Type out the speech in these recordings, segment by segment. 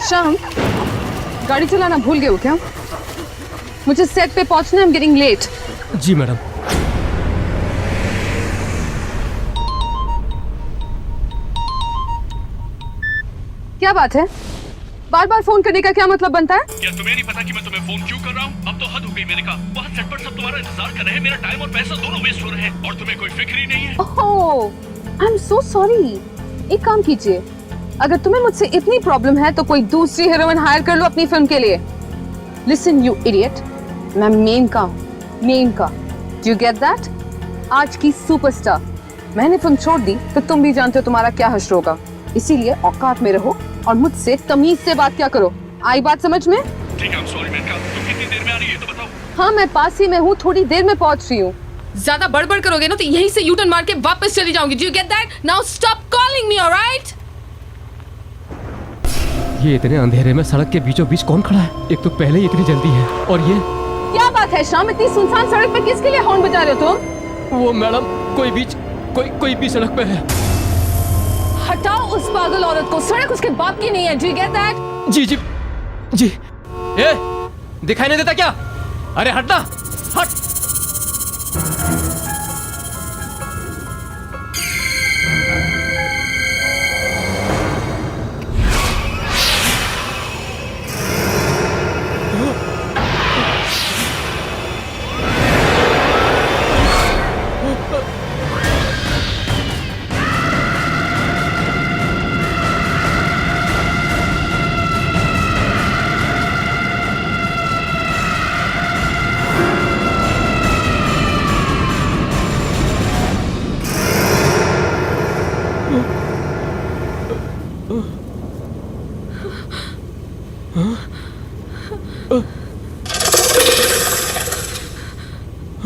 शाम, गाड़ी चलाना भूल गए हो क्या? मुझे सेट पे पहुंचना है, I'm getting late। Ji madam. क्या बात है? बार बार फोन करने का क्या मतलब बनता है? क्या तुम्हें नहीं पता कि मैं तुम्हें फोन क्यों कर रहा हूँ? अब तो हद हो गई मेरे का। वहाँ सेट पर सब तुम्हारा इंतजार कर रहे हैं, मेरा टाइम और पैसा दोनों वेस्ट हो रहे हैं और तुम्हें कोई फिक्र ही नहीं है। ओह, आई एम सो सॉरी। एक काम कीजिए, अगर तुम्हें मुझसे इतनी प्रॉब्लम है तो कोई दूसरी हीरोइन हायर कर लो अपनी फिल्म के लिए। लिसन यू इडियट, मैं मेन का। Do you get that? आज की सुपरस्टार। मैंने फिल्म छोड़ दी तो तुम भी जानते हो तुम्हारा क्या हश्र होगा। इसीलिए औकात में रहो और मुझसे तमीज से बात क्या करो। आई बात समझ में? ठीक है, सॉरी मेनका। तुम कितनी देर में आ रही है तो बताओ। हाँ, मैं पास ही में हूँ, थोड़ी देर में पहुँच रही हूँ। ज्यादा बड़बड़ करोगे ना तो यहीं से यूटर्न मार के वापस चली जाऊंगी। Do you get that? Now stop calling me, alright? ये इतने अंधेरे में सड़क के बीचों बीच कौन खड़ा है? एक तो पहले ही इतनी जल्दी है और ये क्या बात है शाम, इतनी सुनसान सड़क पे किसके लिए हॉर्न बजा रहे हो तुम? वो मैडम कोई बीच सड़क पे है। हटाओ उस पागल औरत को, सड़क उसके बाप की नहीं है। Do you get that? जी। ए, दिखाई नहीं देता क्या? अरे हटना, हट।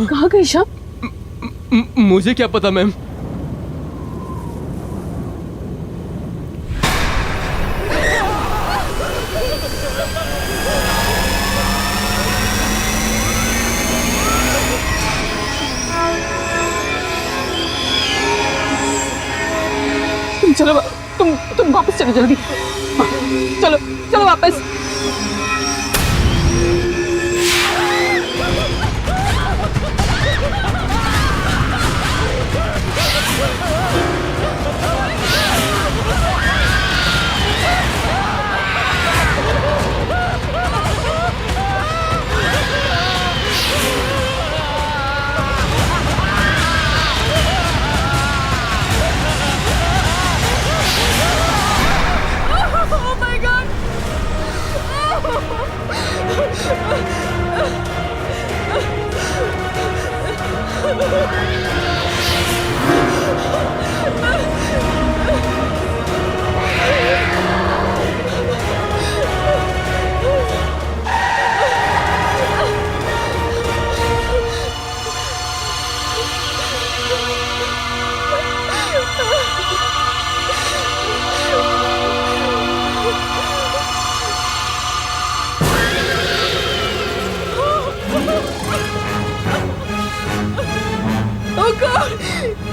कहाँ गई शाम? मुझे क्या पता मैम। चलो तुम वापस चलो जल्दी। चलो वापस।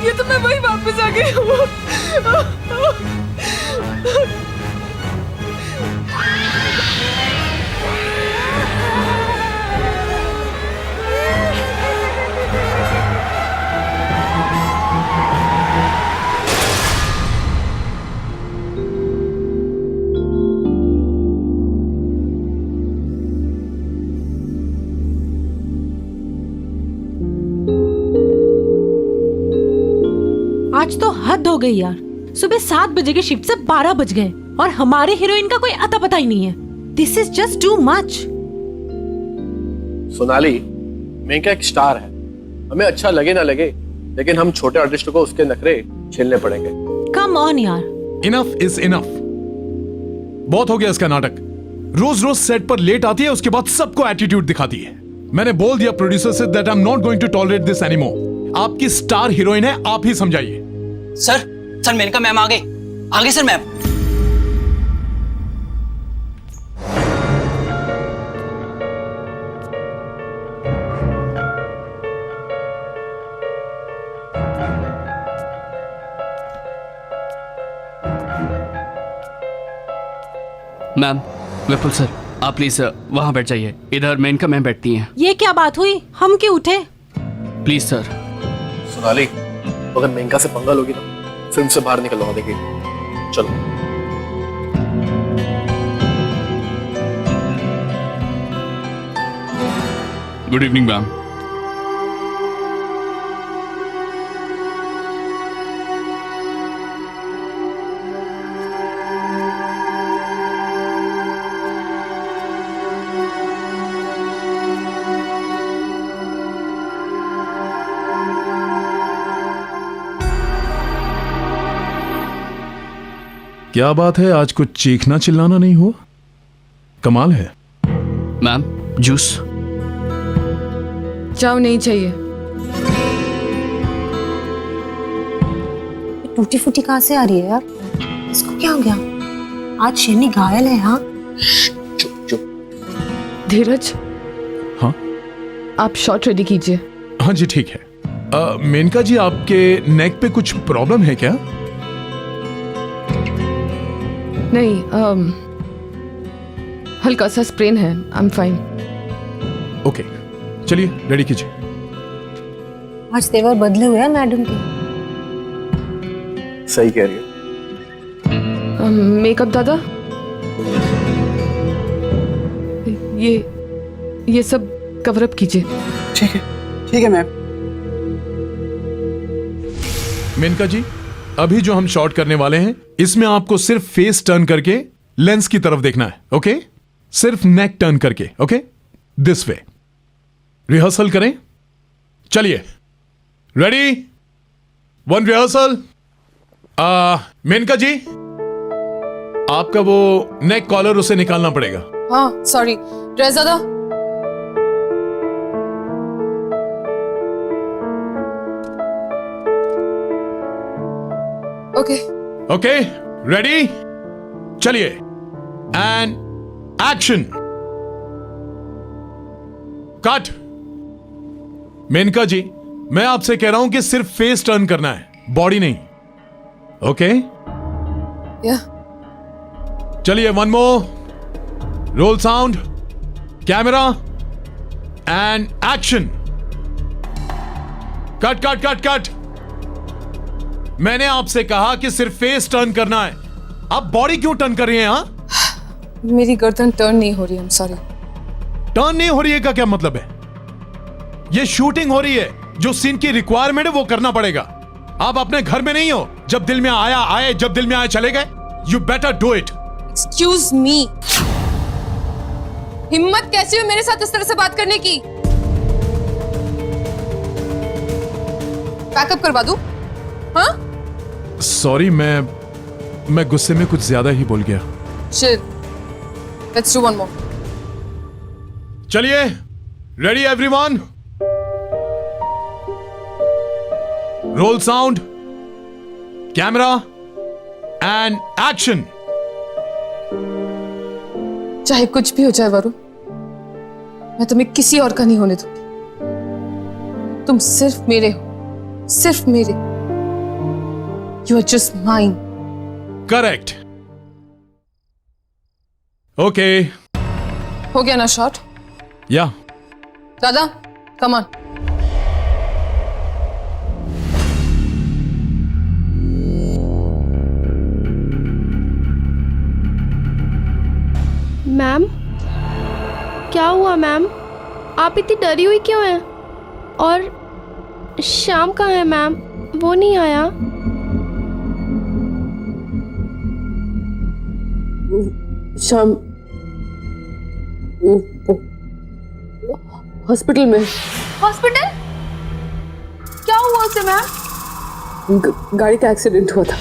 ये तो मैं वही वापस आ गई हूँ। आज तो हद हो गई यार। सुबह 7 बजे की शिफ्ट से 12 बज गए और हमारे हीरोइन का कोई अता पता ही नहीं है। This is just too much. Sonali, Menaka एक स्टार है। हमें अच्छा लगे ना लगे, लेकिन हम छोटे आर्टिस्ट को उसके नखरे झेलने पड़ेंगे। कम ऑन यार। Enough is enough. बहुत हो गया इसका नाटक। रोज रोज सेट पर लेट आती है, उसके बाद सबको एटीट्यूड दिखाती है। मैंने बोल दिया प्रोड्यूसर से that I am not going to tolerate this anymore. आपकी स्टार हीरोइन है, आप ही समझाइए। सर मेनका मैम आ गई sir ma'am. Ma'am, Vipul sir, आप प्लीज वहाँ बैठ जाइए। इधर मेनका मैम बैठती हैं। ये क्या बात हुई? हम क्यों उठे? Please sir. सोनाली, तो अगर मेनका से पंगा लोगी ना, फिल्म से बाहर निकलवा देगी। चलो। Good evening ma'am. क्या बात है, आज कुछ चीखना चिल्लाना नहीं हुआ? कमाल है। Ma'am, juice. जाओ, नहीं चाहिए। टूटी फूटी कहाँ से आ रही है यार? इसको क्या हो गया? आज शेरनी घायल है। हाँ, चुप चुप। धीरज, हाँ आप शॉट रेडी कीजिए। हाँ जी, ठीक है। मेनका जी, आपके नेक पे कुछ प्रॉब्लम है क्या? नहीं, हल्का सा स्प्रेन है। I am fine. ओके, चलिए रेडी कीजिए। आज तेवर बदले हुए हैं मैडम के। सही कह रही है। मेकअप दादा, ये सब कवर अप कीजिए। ठीक है मैम। मेनका जी, अभी जो हम शॉट करने वाले हैं, इसमें आपको सिर्फ फेस टर्न करके लेंस की तरफ देखना है। ओके, सिर्फ नेक टर्न करके। Okay, this way. रिहर्सल करें। चलिए, रेडी, 1 रिहर्सल। मेनका जी, आपका वो नेक कॉलर उसे निकालना पड़ेगा। हाँ, सॉरी। ड्रेस दादा, ओके। ओके, रेडी, चलिए, एंड एक्शन। कट। मेनका जी, मैं आपसे कह रहा हूं कि सिर्फ फेस टर्न करना है, बॉडी नहीं। ओके, या चलिए, 1 more. Roll sound, camera, and action. Cut cut cut cut. मैंने आपसे कहा कि सिर्फ फेस टर्न करना है, आप बॉडी क्यों टर्न कर रही हैं? हाँ, मेरी गर्दन टर्न नहीं हो रही। I am sorry. टर्न नहीं हो रही है का क्या मतलब है? ये शूटिंग हो रही है, जो सीन की रिक्वायरमेंट है वो करना पड़ेगा। आप अपने घर में नहीं हो, जब दिल में आया आए, जब दिल में आए चले गए। You better do it. Excuse me, हिम्मत कैसी हुई मेरे साथ इस तरह से बात करने की? पैकअप करवा दूं? हाँ? सॉरी, मैं गुस्से में कुछ ज्यादा ही बोल गया। Shit. Let's do one more. चलिए, ready everyone. Role sound, camera, and action. चाहे कुछ भी हो जाए वरुण, मैं तुम्हें किसी और का नहीं होने दूंगी। तुम सिर्फ मेरे हो, सिर्फ मेरे। You are just mine. Correct. Okay, हो गया ना शॉट? या दादा, come on. मैम, क्या हुआ मैम? आप इतनी डरी हुई क्यों हैं? और श्याम कहाँ है मैम? वो नहीं आया? शाम हॉस्पिटल में। हॉस्पिटल? क्या हुआ उसे मैम? गाड़ी का एक्सीडेंट हुआ था,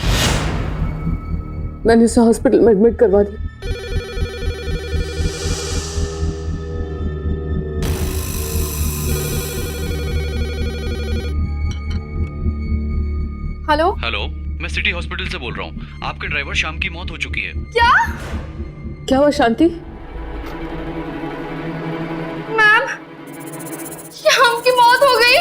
मैंने उसे हॉस्पिटल में एडमिट करवा दिया। हेलो हेलो, मैं सिटी हॉस्पिटल से बोल रहा हूँ। आपके ड्राइवर श्याम की मौत हो चुकी है। क्या हुआ शांति? मैम, श्याम की मौत हो गई।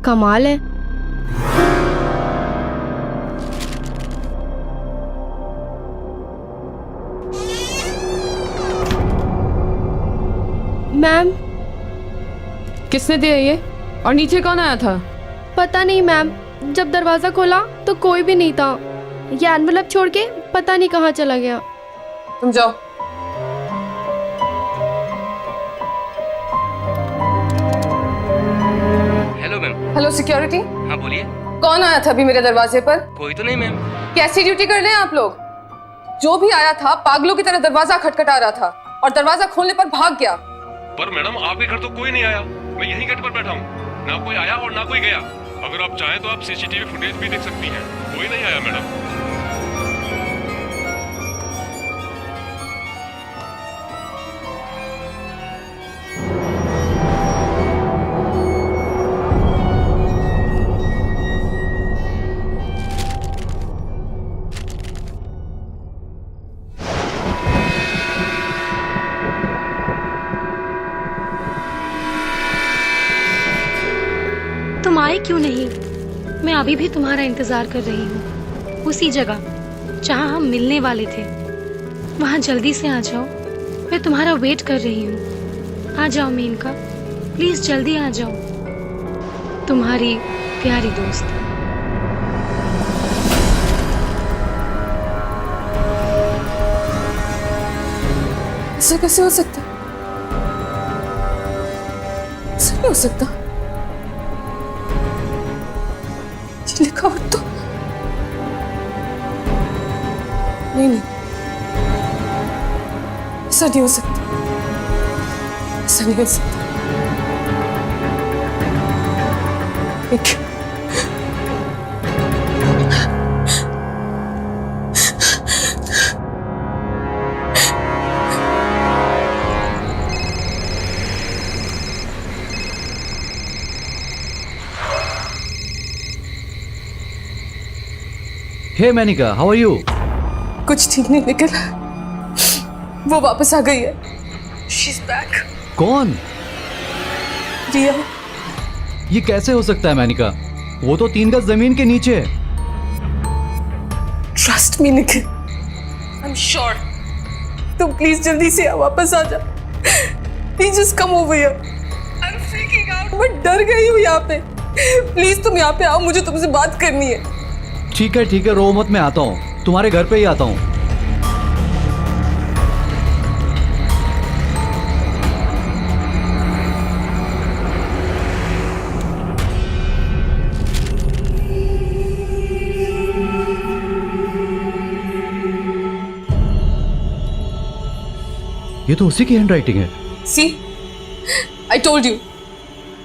कमाल है। मैम, किसने दिया ये? और नीचे कौन आया था? पता नहीं मैम, जब दरवाजा खोला तो कोई भी नहीं था। ये एनवेलप छोड़ के पता नहीं कहाँ चला गया। तुम जाओ। Hello ma'am. हेलो सिक्योरिटी, हाँ बोलिए। कौन आया था अभी मेरे दरवाजे पर? कोई तो नहीं मैम। कैसी ड्यूटी कर रहे हैं आप लोग? जो भी आया था पागलों की तरह दरवाजा खटखटा रहा था और दरवाजा खोलने पर भाग गया। पर मैडम आपके घर तो कोई नहीं आया, मैं यहीं गेट पर बैठा हूँ, ना कोई आया और ना कोई गया। अगर आप चाहें तो आप सीसीटीवी फुटेज भी देख सकती हैं, कोई नहीं आया मैडम। तुम आए क्यों नहीं? मैं अभी भी तुम्हारा इंतजार कर रही हूँ, उसी जगह जहाँ हम मिलने वाले थे। वहाँ जल्दी से आ जाओ, मैं तुम्हारा वेट कर रही हूँ। आ जाओ मेनका, प्लीज जल्दी आ जाओ। तुम्हारी प्यारी दोस्त। ऐसा कैसे हो सकता? ऐसा नहीं हो सकता। लिखा हो तो नहीं, ऐसा नहीं हो सकता, ऐसा नहीं हो सकता। हे मैनिका, हाउ आर यू? कुछ ठीक नहीं निकल, वो वापस आ गई है। She's back. कौन? रिया। ये कैसे हो सकता है मैनिका? वो तो 3 गज जमीन के नीचे है। Trust me Nikhil, I am sure. तुम प्लीज जल्दी से वापस आ जा। Please just come over here. I am freaking out, मैं डर गई हूँ यहाँ पे। प्लीज तुम यहाँ पे आओ, मुझे तुमसे बात करनी है। ठीक है, रो मत, मैं आता हूँ, तुम्हारे घर पे ही आता हूँ। ये तो उसी की हैंडराइटिंग है। सी, आई टोल्ड यू,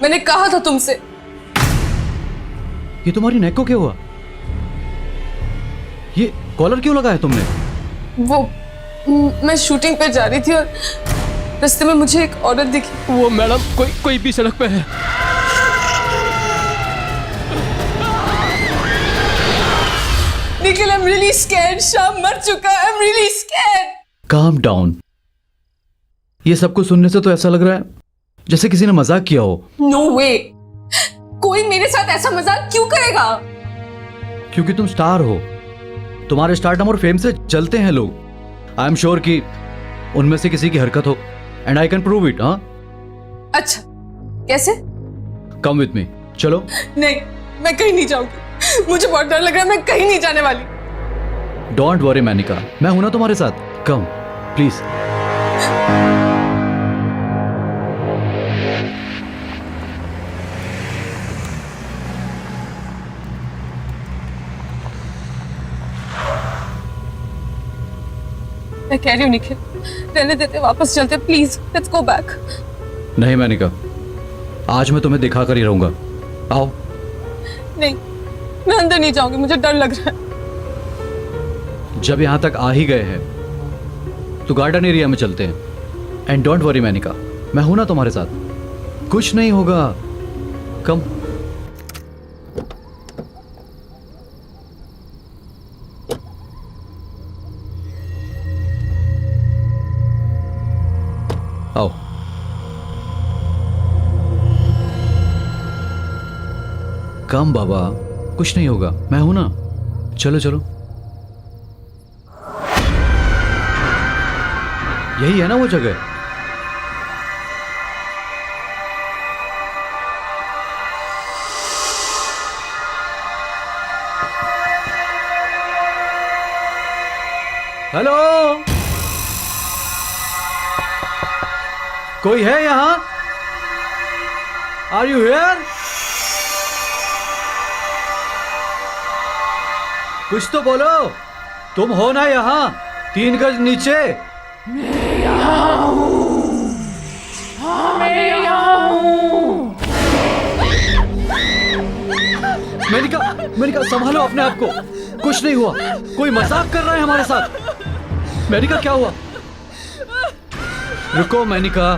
मैंने कहा था तुमसे। ये तुम्हारी नेक को क्या हुआ? ये कॉलर क्यों लगाया तुमने? वो मैं शूटिंग पे जा रही थी और रास्ते में मुझे एक औरत दिखी। वो मैडम कोई भी सड़क पे है। Nikhil, I am really scared. शाम मर चुका है, I am really scared. Calm down. ये सब कुछ सुनने से तो ऐसा लग रहा है जैसे किसी ने मजाक किया हो। नो वे, कोई मेरे साथ ऐसा मजाक क्यों करेगा? क्योंकि तुम स्टार हो, तुम्हारे स्टारडम और फेम से जलते हैं लोग। आई एम श्योर कि उनमें से किसी की हरकत हो, and I can prove it. हाँ, अच्छा, कैसे? कम विथ मी, चलो। नहीं, मैं कहीं नहीं जाऊंगी, मुझे बहुत डर लग रहा है, मैं कहीं नहीं जाने वाली। डोंट वरी मैनिका, मैं हूं ना तुम्हारे साथ। Come please. मैं कह रही हूँ निखिल, रहने देते, वापस चलते, प्लीज लेट्स गो बैक। नहीं मैनिका, आज मैं तुम्हें दिखा कर ही रहूंगा। आओ। नहीं, मैं अंदर नहीं जाऊंगी, मुझे डर लग रहा है। जब यहां तक आ ही गए हैं तो गार्डन एरिया में चलते हैं। एंड डोंट वरी मैनिका, मैं हूं ना तुम्हारे साथ, कुछ नहीं होगा। कम। आओ। कम बाबा, कुछ नहीं होगा, मैं हूं ना। चलो चलो, यही है ना वो जगह। हेलो, कोई है यहां? Are you here? कुछ तो बोलो, तुम हो ना यहां 3 गज नीचे? मेनिका संभालो अपने आप को, कुछ नहीं हुआ, कोई मजाक कर रहा है हमारे साथ। मेनिका क्या हुआ? रुको मेनिका,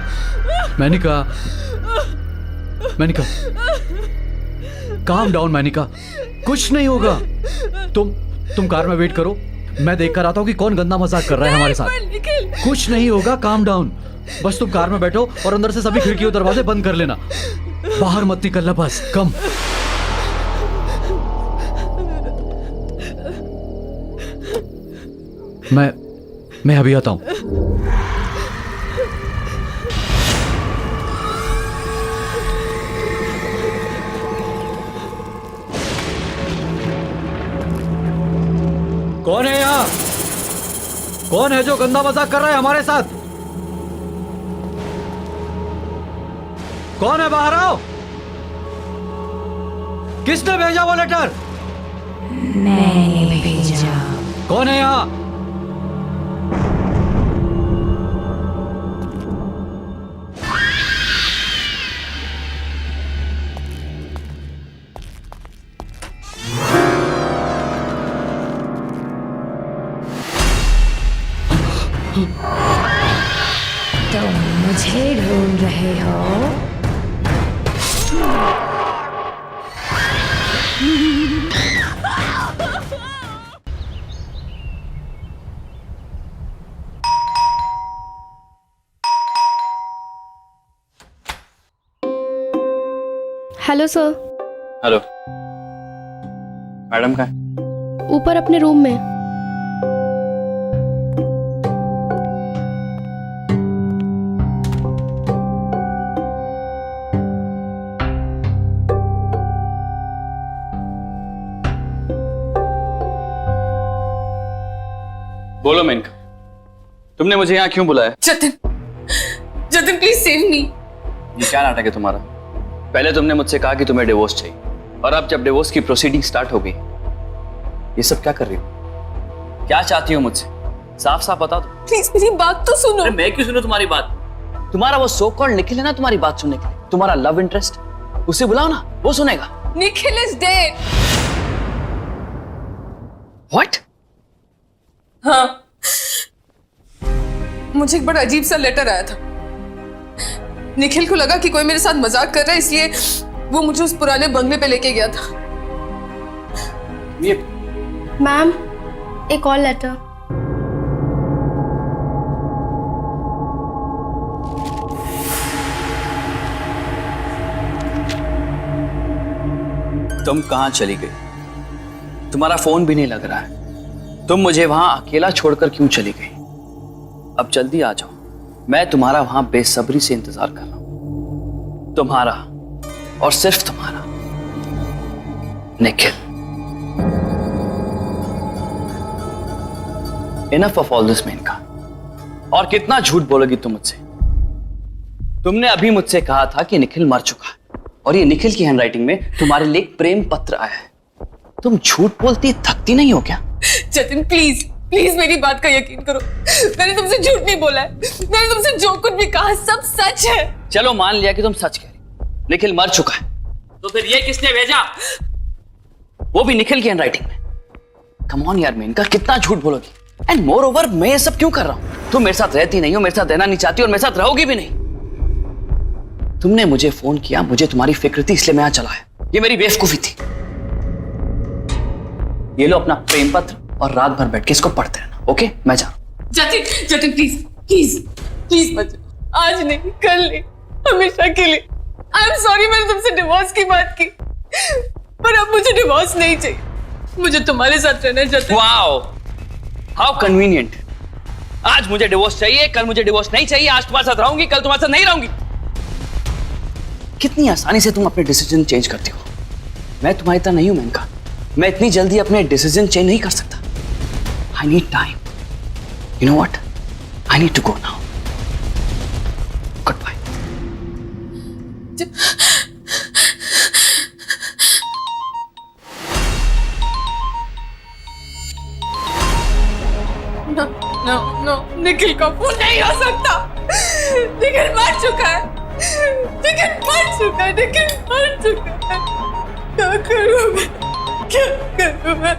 मेनिका, मेनिका, काम डाउन मेनिका, कुछ नहीं होगा। तुम कार में वेट करो, मैं देख कर आता हूँ कि कौन गंदा मजाक कर रहा है हमारे साथ। कुछ नहीं होगा, काम डाउन। बस तुम कार में बैठो और अंदर से सभी खिड़की और दरवाजे बंद कर लेना, बाहर मत निकलना बस। कम। मैं अभी आता हूं। कौन है यहां? कौन है जो गंदा मजाक कर रहा है हमारे साथ? कौन है? बाहर आओ। किसने भेजा वो लेटर? मैंने भेजा। कौन है यहां? तुम मुझे ढूंढ रहे हो? Hello sir. हेलो मैडम, कहाँ है? ऊपर अपने रूम में। बोलो मेनका, तुमने मुझे यहाँ क्यों बुलाया? जतिन, जतिन प्लीज सेव मी। ये क्या नाटक है तुम्हारा? पहले तुमने मुझसे कहा कि तुम्हें डिवोर्स चाहिए, और अब जब डिवोर्स की प्रोसीडिंग स्टार्ट हो गई, ये सब क्या कर रही हो? क्या चाहती हो मुझसे? साफ साफ बता दो। प्लीज मेरी बात तो सुनो। अरे मैं क्यों सुनूं तुम्हारी बात? तुम्हारा वो सो कॉल्ड निखिल है ना तुम्हारी बात सुनने के लिए, तुम्हारा लव इंटरेस्ट, उसे बुलाओ ना, वो सुनेगा। Nikhil is dead. व्हाट? हाँ, मुझे एक बड़ा अजीब सा लेटर आया था। निखिल को लगा कि कोई मेरे साथ मजाक कर रहा है, इसलिए वो मुझे उस पुराने बंगले पे लेके गया था। ये मैम, एक और लेटर। तुम कहां चली गई? तुम्हारा फोन भी नहीं लग रहा है। तुम मुझे वहां अकेला छोड़कर क्यों चली गई? अब जल्दी आ जाओ, मैं तुम्हारा वहां बेसब्री से इंतजार कर रहा हूं। तुम्हारा और सिर्फ तुम्हारा Nikhil. Enough of all this Menaka. और कितना झूठ बोलोगी तुम मुझसे? तुमने अभी मुझसे कहा था कि निखिल मर चुका है, और ये निखिल की हैंडराइटिंग में तुम्हारे लिए एक प्रेम पत्र आया है। तुम झूठ बोलती थकती नहीं हो क्या? जतिन प्लीज प्लीज मेरी बात का यकीन करो, मैंने तुमसे झूठ नहीं बोला है। मैंने तुमसे जो कुछ भी कहा सब सच है। चलो मान लिया कि तुम सच कह रही, निखिल मर चुका है, तो फिर ये किसने भेजा? वो भी निखिल की हैंडराइटिंग में। कम ऑन यार मेनका, कितना झूठ बोलोगी? एंड मोर ओवर मैं ये सब क्यों कर रहा हूं? तुम मेरे साथ रहती नहीं हो, मेरे साथ रहना नहीं चाहती और मेरे साथ रहोगी भी नहीं। तुमने मुझे फोन किया, मुझे तुम्हारी फिक्र थी, इसलिए मैं यहां चला आया। ये मेरी बेवकूफी थी। ये लो अपना प्रेम पत्र और रात भर बैठ के इसको पढ़ते रहना, ओके? मैं जा रहा हूं। Jatin, Jatin please please please मत जाओ। आज नहीं, कल नहीं, हमेशा के लिए। आई एम सॉरी मैंने तुमसे डिवोर्स की बात की, पर अब मुझे डिवोर्स नहीं चाहिए, मुझे तुम्हारे साथ रहना चाहता हूं। Wow, how convenient. आज मुझे डिवोर्स चाहिए, कल मुझे डिवोर्स नहीं चाहिए। आज तुम्हारे साथ रहूंगी, कल तुम्हारे साथ नहीं रहूंगी। कितनी आसानी से तुम अपने डिसीजन चेंज करती हो। मैं तुम्हारी तरह नहीं हूं मेनका, मैं इतनी जल्दी अपने डिसीजन चेंज नहीं कर सकता। I need time. You know what, I need to go now. Goodbye. No, Nikhil का फोन नहीं हो सकता। निखिल मर चुका है, निखिल मर चुका है, निखिल मर चुका है। क्या करूं मैं, क्या करूं मैं?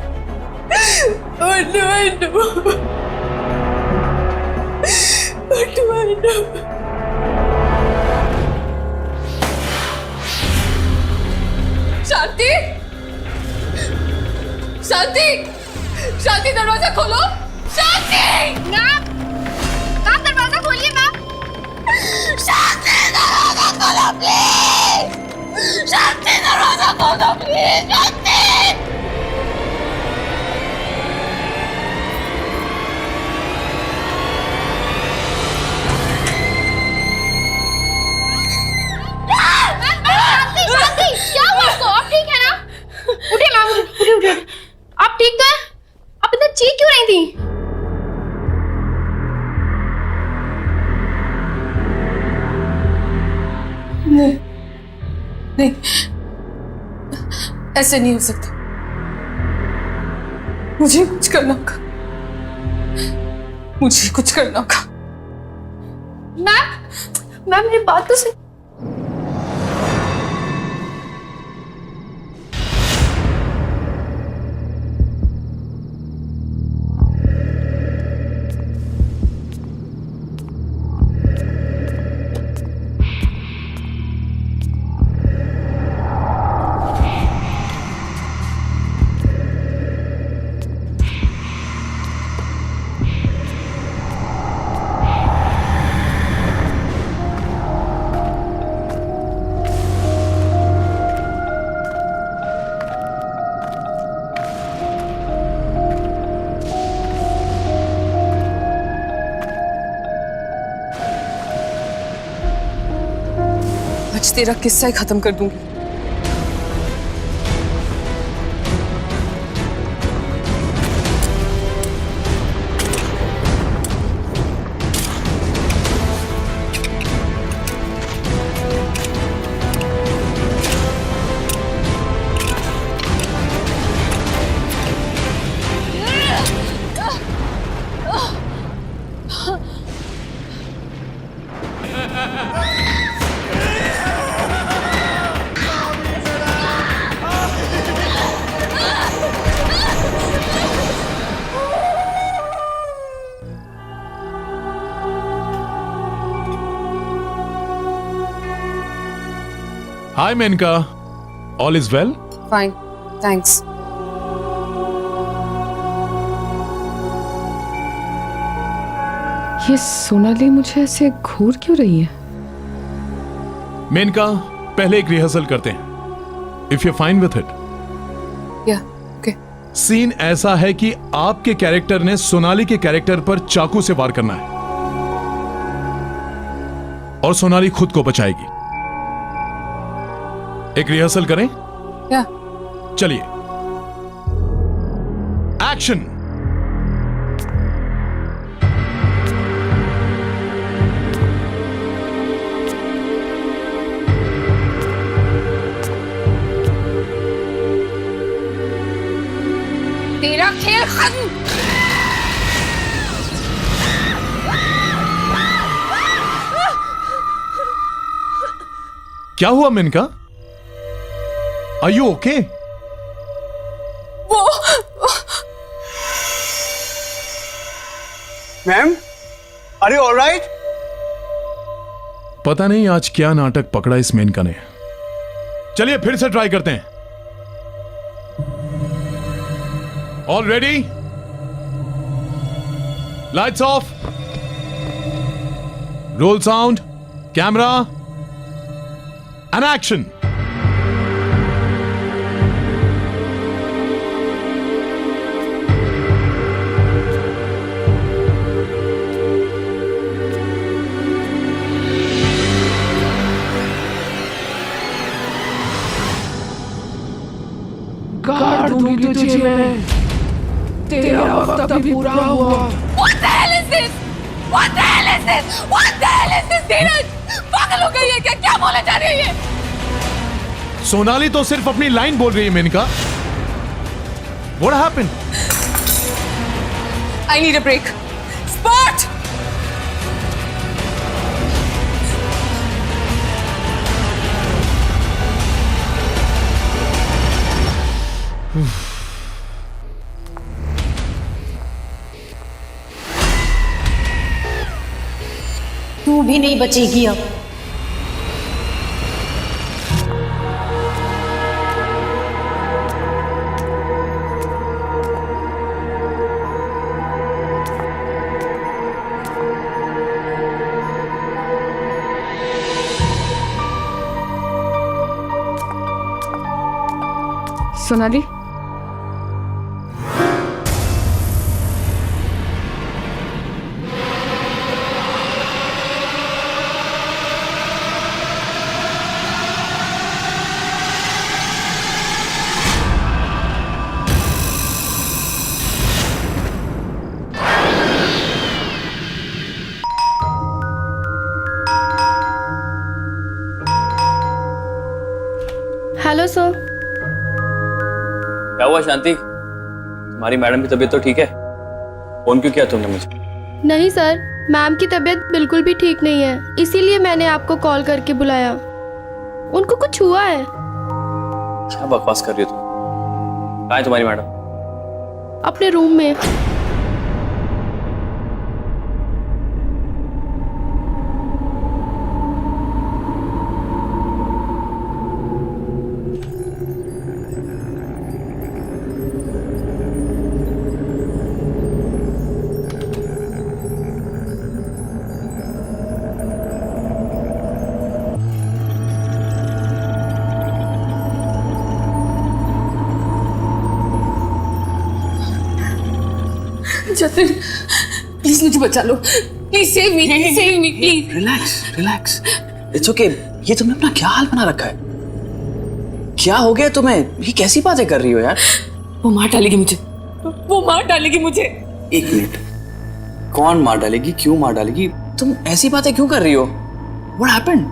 What do I do? What do I do? शांति, शांति, शांति, दरवाजा खोलो। शांति, मैम, दरवाजा खोलिए मैम। शांति, दरवाजा खोलो प्लीज। शांति, दरवाजा खोलो प्लीज। शांति। शांति, क्या हुआ आपको? आप ठीक है ना? उठिए मैम, उठिए। आप ठीक तो हैं? आप इतना चीख क्यों रही थी? नहीं, ऐसे नहीं हो सकता। मुझे कुछ करना होगा, मुझे कुछ करना होगा। मैम मेरी बात तो सुन। आज तेरा किस्सा ही खत्म कर दूंगी। Hi, Menka. All is well? Fine, thanks. ये सोनाली मुझे ऐसे घूर क्यों रही है? मेनका, पहले एक रिहर्सल करते हैं। If you're fine with it. Yeah, okay. Scene ऐसा है कि आपके कैरेक्टर ने सोनाली के कैरेक्टर पर चाकू से वार करना है और सोनाली खुद को बचाएगी। एक रिहर्सल करें? क्या? चलिए, एक्शन। तेरा खेल खत्म। क्या हुआ Menaka? Are you okay? Ma'am, are you all right? पता नहीं आज क्या नाटक पकड़ा इस मेनका ने। चलिए फिर से ट्राई करते हैं। All ready? Lights off. Roll sound. Camera. And action. तेरा वक्त अभी पूरा हुआ। What the hell is this? What the hell is this? What the hell is this? धीरज पागल हो गई है क्या? क्या बोले जा रही है ये? सोनाली तो सिर्फ अपनी लाइन बोल रही है Maneka. What happened? I need a break. Spot! तू भी नहीं बचेगी अब। Sonali, hello sir. क्या हुआ शांति? तुम्हारी मैडम की तबीयत तो ठीक है? फोन क्यों किया तुमने मुझे? नहीं सर, मैम की तबीयत बिल्कुल भी ठीक नहीं है, इसीलिए मैंने आपको कॉल करके बुलाया। उनको कुछ हुआ है। क्या बकवास कर रही हो तुम? कहाँ है तुम्हारी मैडम? अपने रूम में। जतिन, प्लीज मुझे बचा लो। Please save me, save me please. Relax, relax. It's okay. ये तुमने अपना क्या हाल बना रखा है? क्या हो गया तुम्हें? ये कैसी बातें कर रही हो यार? वो मार डालेगी मुझे, वो मार डालेगी मुझे। एक मिनट, कौन मार डालेगी? क्यों मार डालेगी? तुम ऐसी बातें क्यों कर रही हो? What happened?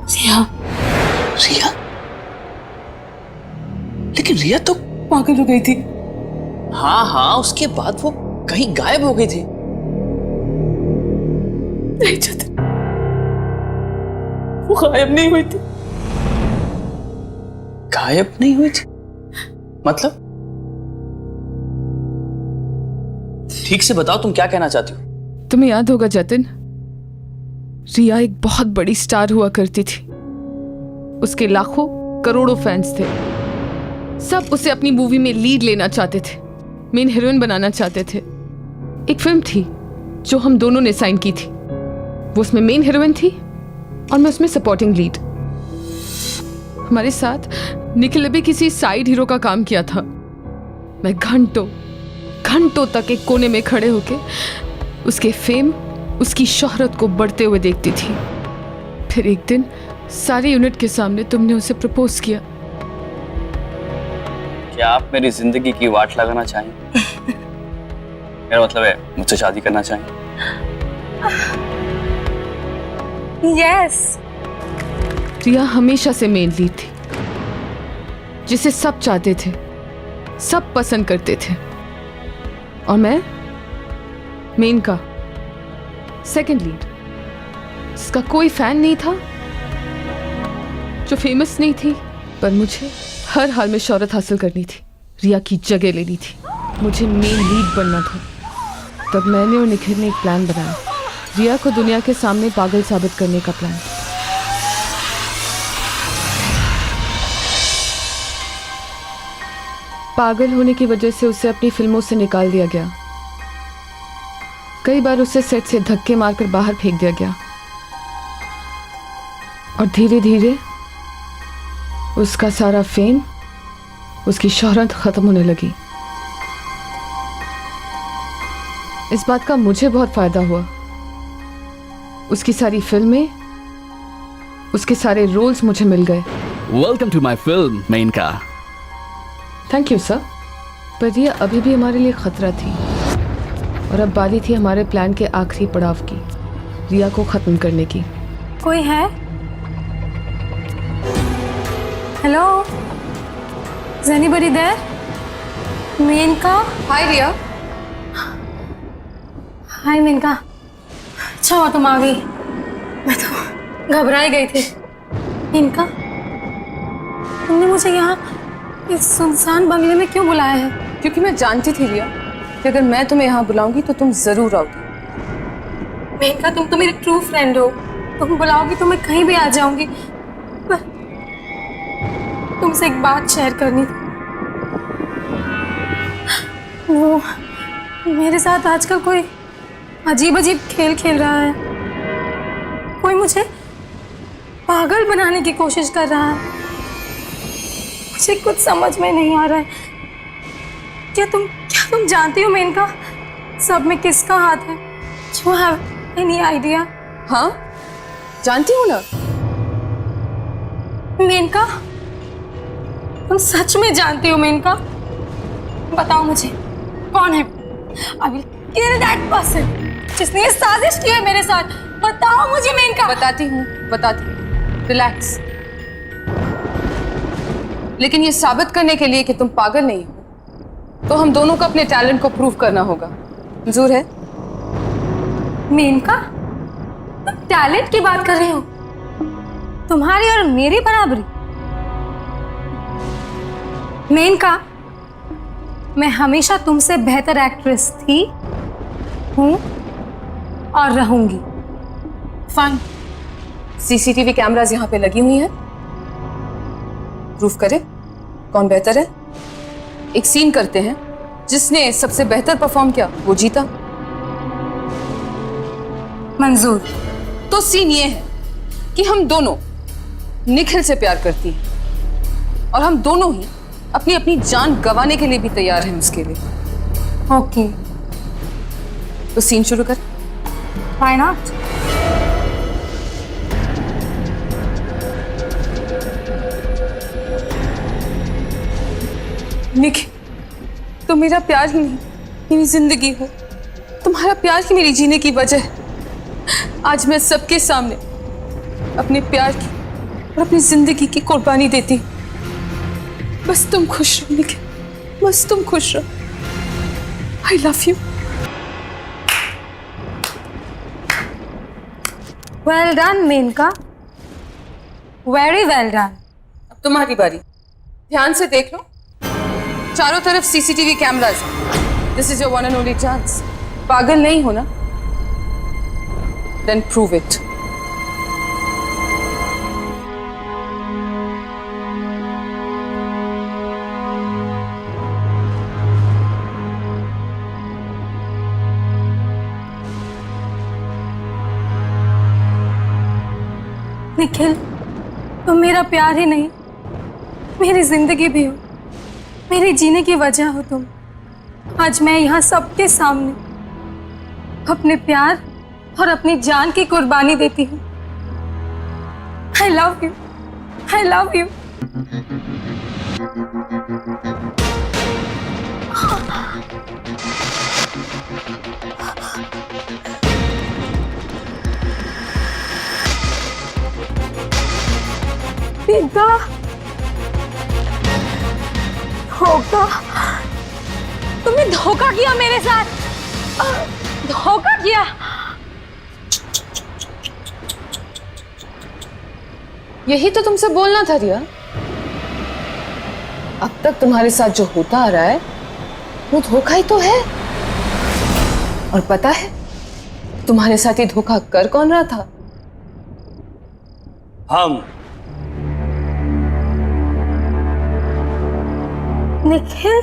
रिया, रिया? लेकिन रिया तो पागल हो गई थी। हाँ हाँ, उसके बाद वो कहीं गायब हो गई थी। नहीं जतिन, वो गायब नहीं हुई थी। गायब नहीं हुई थी? मतलब? ठीक से बताओ, तुम क्या कहना चाहती हो? तुम्हें याद होगा जतिन, रिया एक बहुत बड़ी स्टार हुआ करती थी। उसके लाखों करोड़ों फैंस थे। सब उसे अपनी मूवी में लीड लेना चाहते थे, मेन हीरोइन बनाना चाहते थे। एक फिल्म थी जो हम दोनों ने साइन की थी। वो उसमें मेन हीरोइन थी और मैं उसमें सपोर्टिंग लीड। हमारे साथ निखिल ने भी किसी साइड हीरो का काम किया था। मैं घंटों घंटों तक एक कोने में खड़े होके उसके फेम, उसकी शोहरत को बढ़ते हुए देखती थी। फिर एक दिन सारे यूनिट के सामने तुमने उसे प्रपोज किया। क्या आप मेरी जिंदगी की वाट लगाना चाहेंगे? मेरा मतलब है मुझसे शादी करना चाहेंगे? यस। रिया हमेशा से मेन लीड थी, जिसे सब चाहते थे, सब पसंद करते थे। और मैं मेन का सेकंड लीड, जिसका कोई फैन नहीं था, जो फेमस नहीं थी, पर मुझे हर हाल में शोहरत हासिल करनी थी, रिया की जगह लेनी थी। मुझे मेन लीड बनना था। तब मैंने और निखिल ने एक प्लान बनाया, रिया को दुनिया के सामने पागल साबित करने का प्लान। पागल होने की वजह से उसे अपनी फिल्मों से निकाल दिया गया। कई बार उसे सेट से धक्के मारकर बाहर फेंक दिया गया और धीरे धीरे उसका सारा फेम, उसकी शोहरत खत्म होने लगी। इस बात का मुझे बहुत फायदा हुआ। उसकी सारी फिल्में, उसके सारे रोल्स मुझे मिल गए। Welcome to my film Menaka. Thank you sir, पर रिया अभी भी हमारे लिए खतरा थी और अब बारी थी हमारे प्लान के आखिरी पड़ाव की, रिया को खत्म करने की। कोई है? Hello, is anybody there? Menka? Hi Riya. Hi Menka, अच्छा हुआ तुम आ गई, मैं तो घबराई गई थी। मेनका, तुमने मुझे यहाँ इस सुनसान बंगले में क्यों बुलाया है? क्योंकि मैं जानती थी रिया कि अगर मैं तुम्हें यहाँ बुलाऊंगी तो तुम जरूर आओगी। मेनका, तुम तो मेरी ट्रू फ्रेंड हो, तुम बुलाओगी तो मैं कहीं भी आ जाऊंगी। पर तुमसे एक बात शेयर करनी थी। वो मेरे साथ आजकल कोई अजीब अजीब खेल खेल रहा है, कोई मुझे पागल बनाने की कोशिश कर रहा है। मुझे कुछ समझ में नहीं आ रहा है। क्या तुम जानती हो मेनका, सब में किसका हाथ है? You have any idea? हाँ, जानती हूँ ना। मेनका, तुम सच में जानती हो मेनका? बताओ मुझे, कौन है? I will kill that person जिसने ये साजिश की है मेरे साथ। बताओ मुझे मेनका। बताती हूँ, रिलैक्स। लेकिन ये साबित करने के लिए कि तुम पागल नहीं हो, तो हम दोनों को अपने टैलेंट को प्रूव करना होगा। मंजूर है? मेनका, तुम टैलेंट की बात कर रहे हो? तुम्हारी और मेरी बराबरी? मेनका, मैं हमेशा तुमसे बेहतर एक्ट्रेस थी, हूं और रहूंगी। फाइन, सीसीटीवी कैमरास यहाँ पे लगी हुई हैं, प्रूफ करे कौन बेहतर है। एक सीन करते हैं, जिसने सबसे बेहतर परफॉर्म किया वो जीता। मंजूर। तो सीन ये है कि हम दोनों निखिल से प्यार करती हैं और हम दोनों ही अपनी अपनी जान गंवाने के लिए भी तैयार हैं उसके लिए। ओके, तो सीन शुरू कर। Why not? निखिल, तुम मेरा प्यार ही नहीं, मेरी जिंदगी हो। तुम्हारा प्यार ही मेरी जीने की वजह है। आज मैं सबके सामने अपने प्यार की और अपनी जिंदगी की कुर्बानी देती हूँ। बस तुम खुश रहो निखिल, बस तुम खुश रहो। I love you. Well done Menaka, very well done. अब तुम्हारी बारी। ध्यान से देख लो, चारों तरफ CCTV cameras. This is your one and only chance. पागल नहीं हो ना? Then prove it. निखिल, तुम मेरा प्यार ही नहीं, मेरी जिंदगी भी हो, मेरे जीने की वजह हो तुम। आज मैं यहाँ सबके सामने अपने प्यार और अपनी जान की कुर्बानी देती हूँ। आई love you, I love you. पिता, धोखा, तुमने धोखा किया मेरे साथ, धोखा किया। यही तो तुमसे बोलना था रिया। अब तक तुम्हारे साथ जो होता आ रहा है वो धोखा ही तो है। और पता है तुम्हारे साथ ये धोखा कर कौन रहा था? हम। निखिल,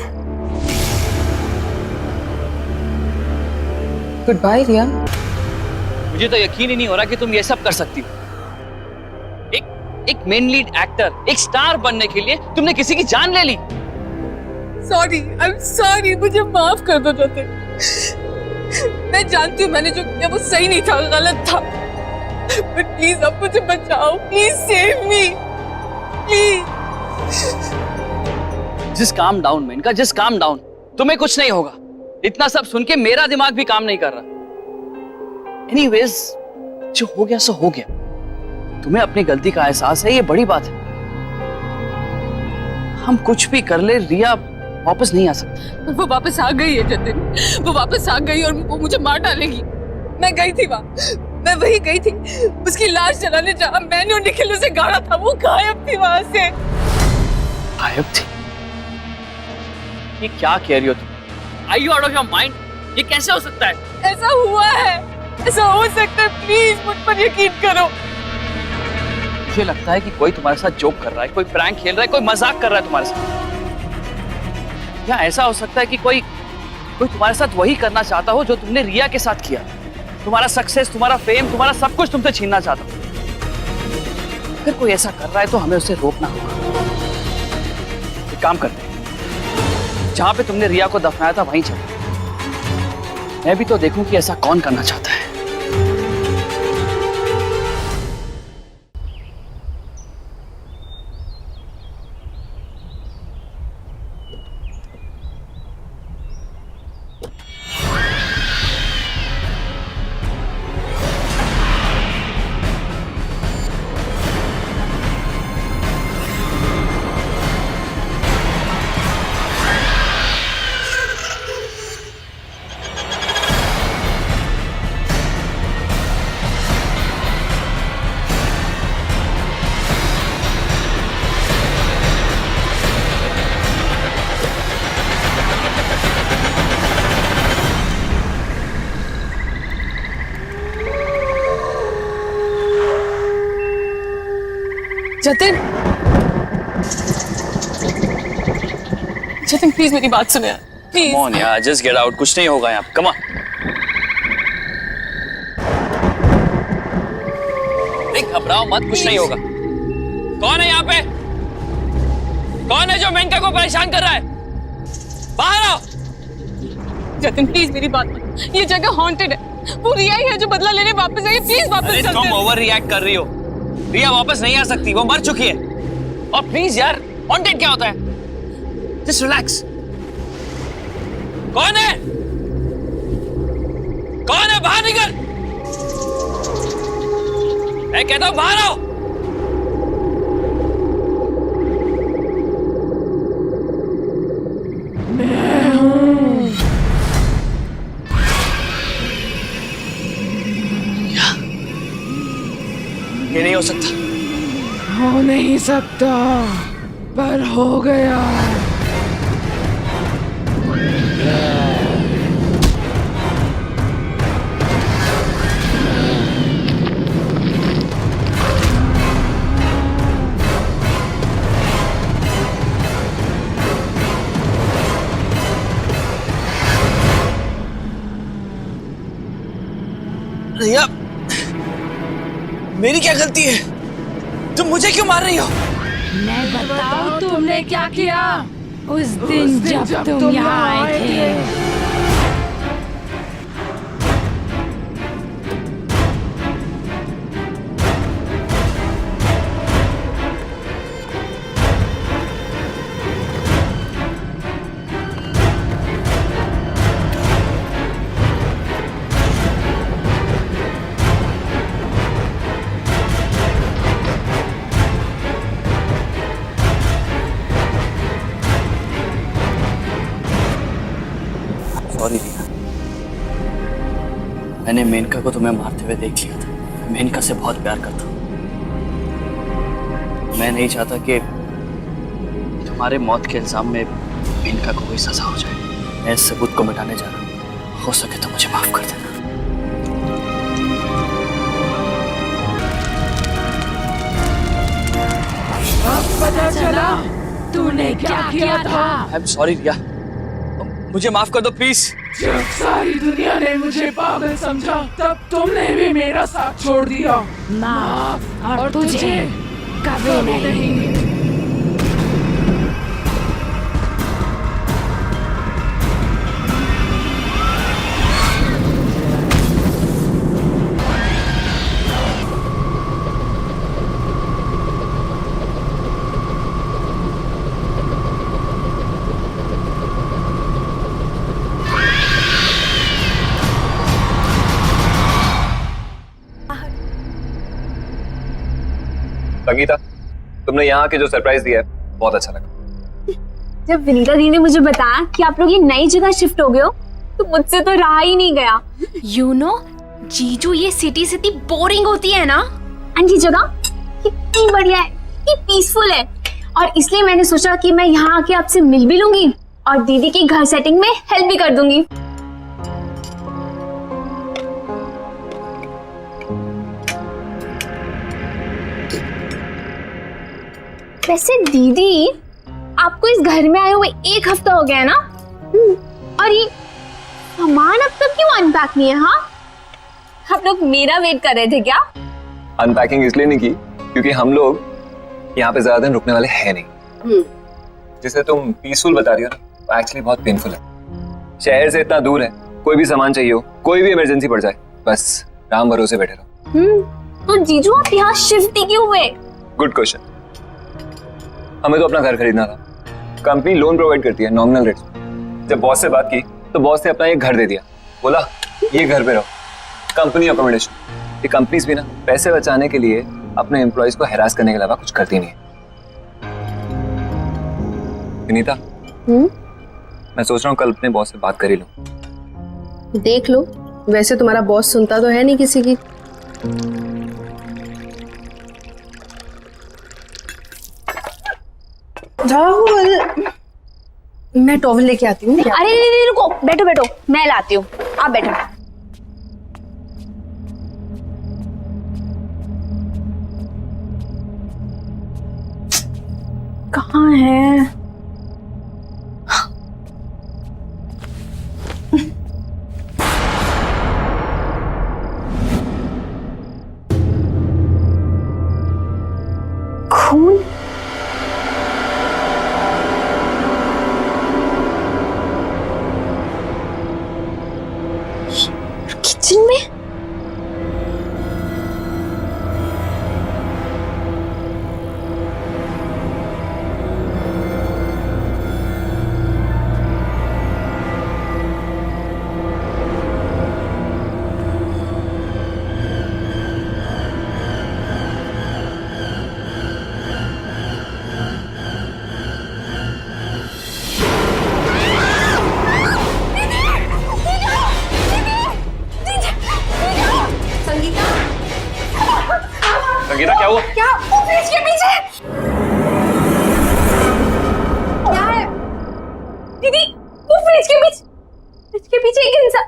गुड बाय रिया। मुझे तो यकीन ही नहीं हो रहा कि तुम ये सब कर सकती हो। एक मेन लीड एक्टर, एक स्टार बनने के लिए तुमने किसी की जान ले ली। सॉरी, आई एम सॉरी, मुझे माफ कर दो जोते। मैं जानती हूँ मैंने जो किया वो सही नहीं था, गलत था। बट प्लीज अब मुझे बचाओ, please save me, please. Just calm down Menaka, just calm down. तुम्हें कुछ नहीं होगा। इतना सब सुन के मेरा दिमाग भी काम नहीं कर रहा। एनीवेज, जो हो गया सो हो गया। तुम्हें अपनी गलती का एहसास है, ये बड़ी बात है। हम कुछ भी कर ले, रिया वापस नहीं आ सकती। वो वापस आ गई है जतिन, वो वापस आ गई और वो मुझे मार डालेगी। मैं गई थी वहां, मैं वही गई थी उसकी लाश जलाने, जहां मैंने और निखिल उसे गाड़ा था। वो गायब थी वहां से। गायब थी? ये क्या कह रही हो तुम? Are you out of your mind? ये कैसे हो सकता है? ऐसा हुआ है, ऐसा हो सकता है। प्लीज मुझ पर यकीन करो। मुझे लगता है कि कोई तुम्हारे साथ जोक कर रहा है, कोई प्रैंक खेल रहा है, कोई मजाक कर रहा है तुम्हारे साथ। या ऐसा हो सकता है कि कोई तुम्हारे साथ वही करना चाहता हो जो तुमने रिया के साथ किया। तुम्हारा सक्सेस, तुम्हारा फेम, तुम्हारा सब कुछ तुमसे छीनना चाहता हो। अगर कोई ऐसा कर रहा है तो हमें उसे रोकना होगा। एक काम करते हैं, जहां पे तुमने रिया को दफनाया था वहीं चलो। मैं भी तो देखूं कि ऐसा कौन करना चाहता है। जतिन, जतिन प्लीज मेरी बात सुनो यार, प्लीज। Come on यार, just get out। कुछ नहीं होगा यहाँ। Come on। नहीं घबराओ मत, कुछ नहीं होगा। कौन है यहाँ पे? कौन है जो मेनका को परेशान कर रहा है? बाहर आओ। जतिन प्लीज मेरी बात मान। ये जगह हॉन्टेड है। वो रिया ही है जो बदला लेने वापस आई है। प्लीज वापस चलते हैं। तुम ओवर रिएक्ट कर रही हो। रिया वापस नहीं आ सकती, वो मर चुकी है। और प्लीज यार, हॉन्टेड क्या होता है? Just relax. कौन है? कौन है? बाहर निकल। मैं कहता हूं बाहर आओ। मैं हूँ। ये नहीं हो सकता। हो नहीं सकता, पर हो गया। रिया, मेरी क्या गलती है? तुम मुझे क्यों मार रही हो? मैं बताऊं तुमने क्या किया उस दिन जब तुम यहाँ आए थे। सॉरी रिया, मैंने मेनका को तुम्हें मारते हुए देख लिया था। मेनका से बहुत प्यार करता हूँ। मैं नहीं चाहता कि तुम्हारे मौत के इल्जाम में मेनका को कोई सजा हो जाए। मैं इस सबूत को मिटाने जा रहा हूँ। हो सके तो मुझे माफ कर देना। अब पता चला तूने क्या किया था। आई एम सॉरी रिया, मुझे माफ कर दो प्लीज। जब सारी दुनिया ने मुझे पागल समझा, तब तुमने भी मेरा साथ छोड़ दिया। माफ और तुझे कभी नहीं। संगीता, तुमने यहाँ के जो सरप्राइज दिया है बहुत अच्छा लगा। जब विनीता दी ने मुझे बताया कि आप लोग ये नई जगह शिफ्ट हो गए हो तो मुझसे तो रहा ही नहीं गया। यू नो जीजू, ये सिटी सिटी बोरिंग होती है ना, एंड ये जगह कितनी बढ़िया है, कितनी पीसफुल है, और इसलिए मैंने सोचा कि मैं यहाँ आके आपसे मिल भी लूंगी और दीदी की घर सेटिंग में हेल्प भी कर दूंगी। वैसे दीदी, आपको इस घर में आए हुए 1 हफ्ता हो गया है ना? और ये सामान अब तक क्यों अनपैक नहीं है? हाँ, आप लोग मेरा वेट कर रहे थे क्या? अनपैकिंग इसलिए नहीं की क्योंकि हम लोग यहाँ पे ज्यादा दिन रुकने वाले हैं नहीं। जिसे तुम पीसफुल बता रही हो ना, एक्चुअली बहुत पेनफुल है। शहर से इतना दूर है, कोई भी सामान चाहिए हो, कोई भी इमरजेंसी पड़ जाए, बस राम भरोसे बैठे रहो। तो जीजू आप यहाँ शिफ्ट ही क्यों हुए? Good question. हमें तो अपना घर खरीदना था। कंपनी लोन प्रोवाइड करती है नॉमिनल रेट। जब बॉस से बात की तो बॉस ने अपना एक घर दे दिया, बोला ये घर पे रहो, कंपनी अकोमोडेशन। ये कंपनीज भी ना पैसे बचाने के लिए अपने एम्प्लॉइज को हैरास करने के अलावा कुछ करती नहीं है। विनीता, मैं सोच रहा हूँ कल अपने बॉस से बात कर ही लूं। देख लो, वैसे तुम्हारा बॉस सुनता तो है नहीं किसी की। राहुल, मैं टॉवल लेके आती हूँ। अरे नहीं, रुको, बैठो बैठो, मैं लाती हूँ, आप बैठो। कहाँ है? खून? किचन में? संगीता, क्या हुआ? क्या? वो फ्रिज के पीछे क्या है? दीदी, वो फ्रिज के पीछे एक इंसान।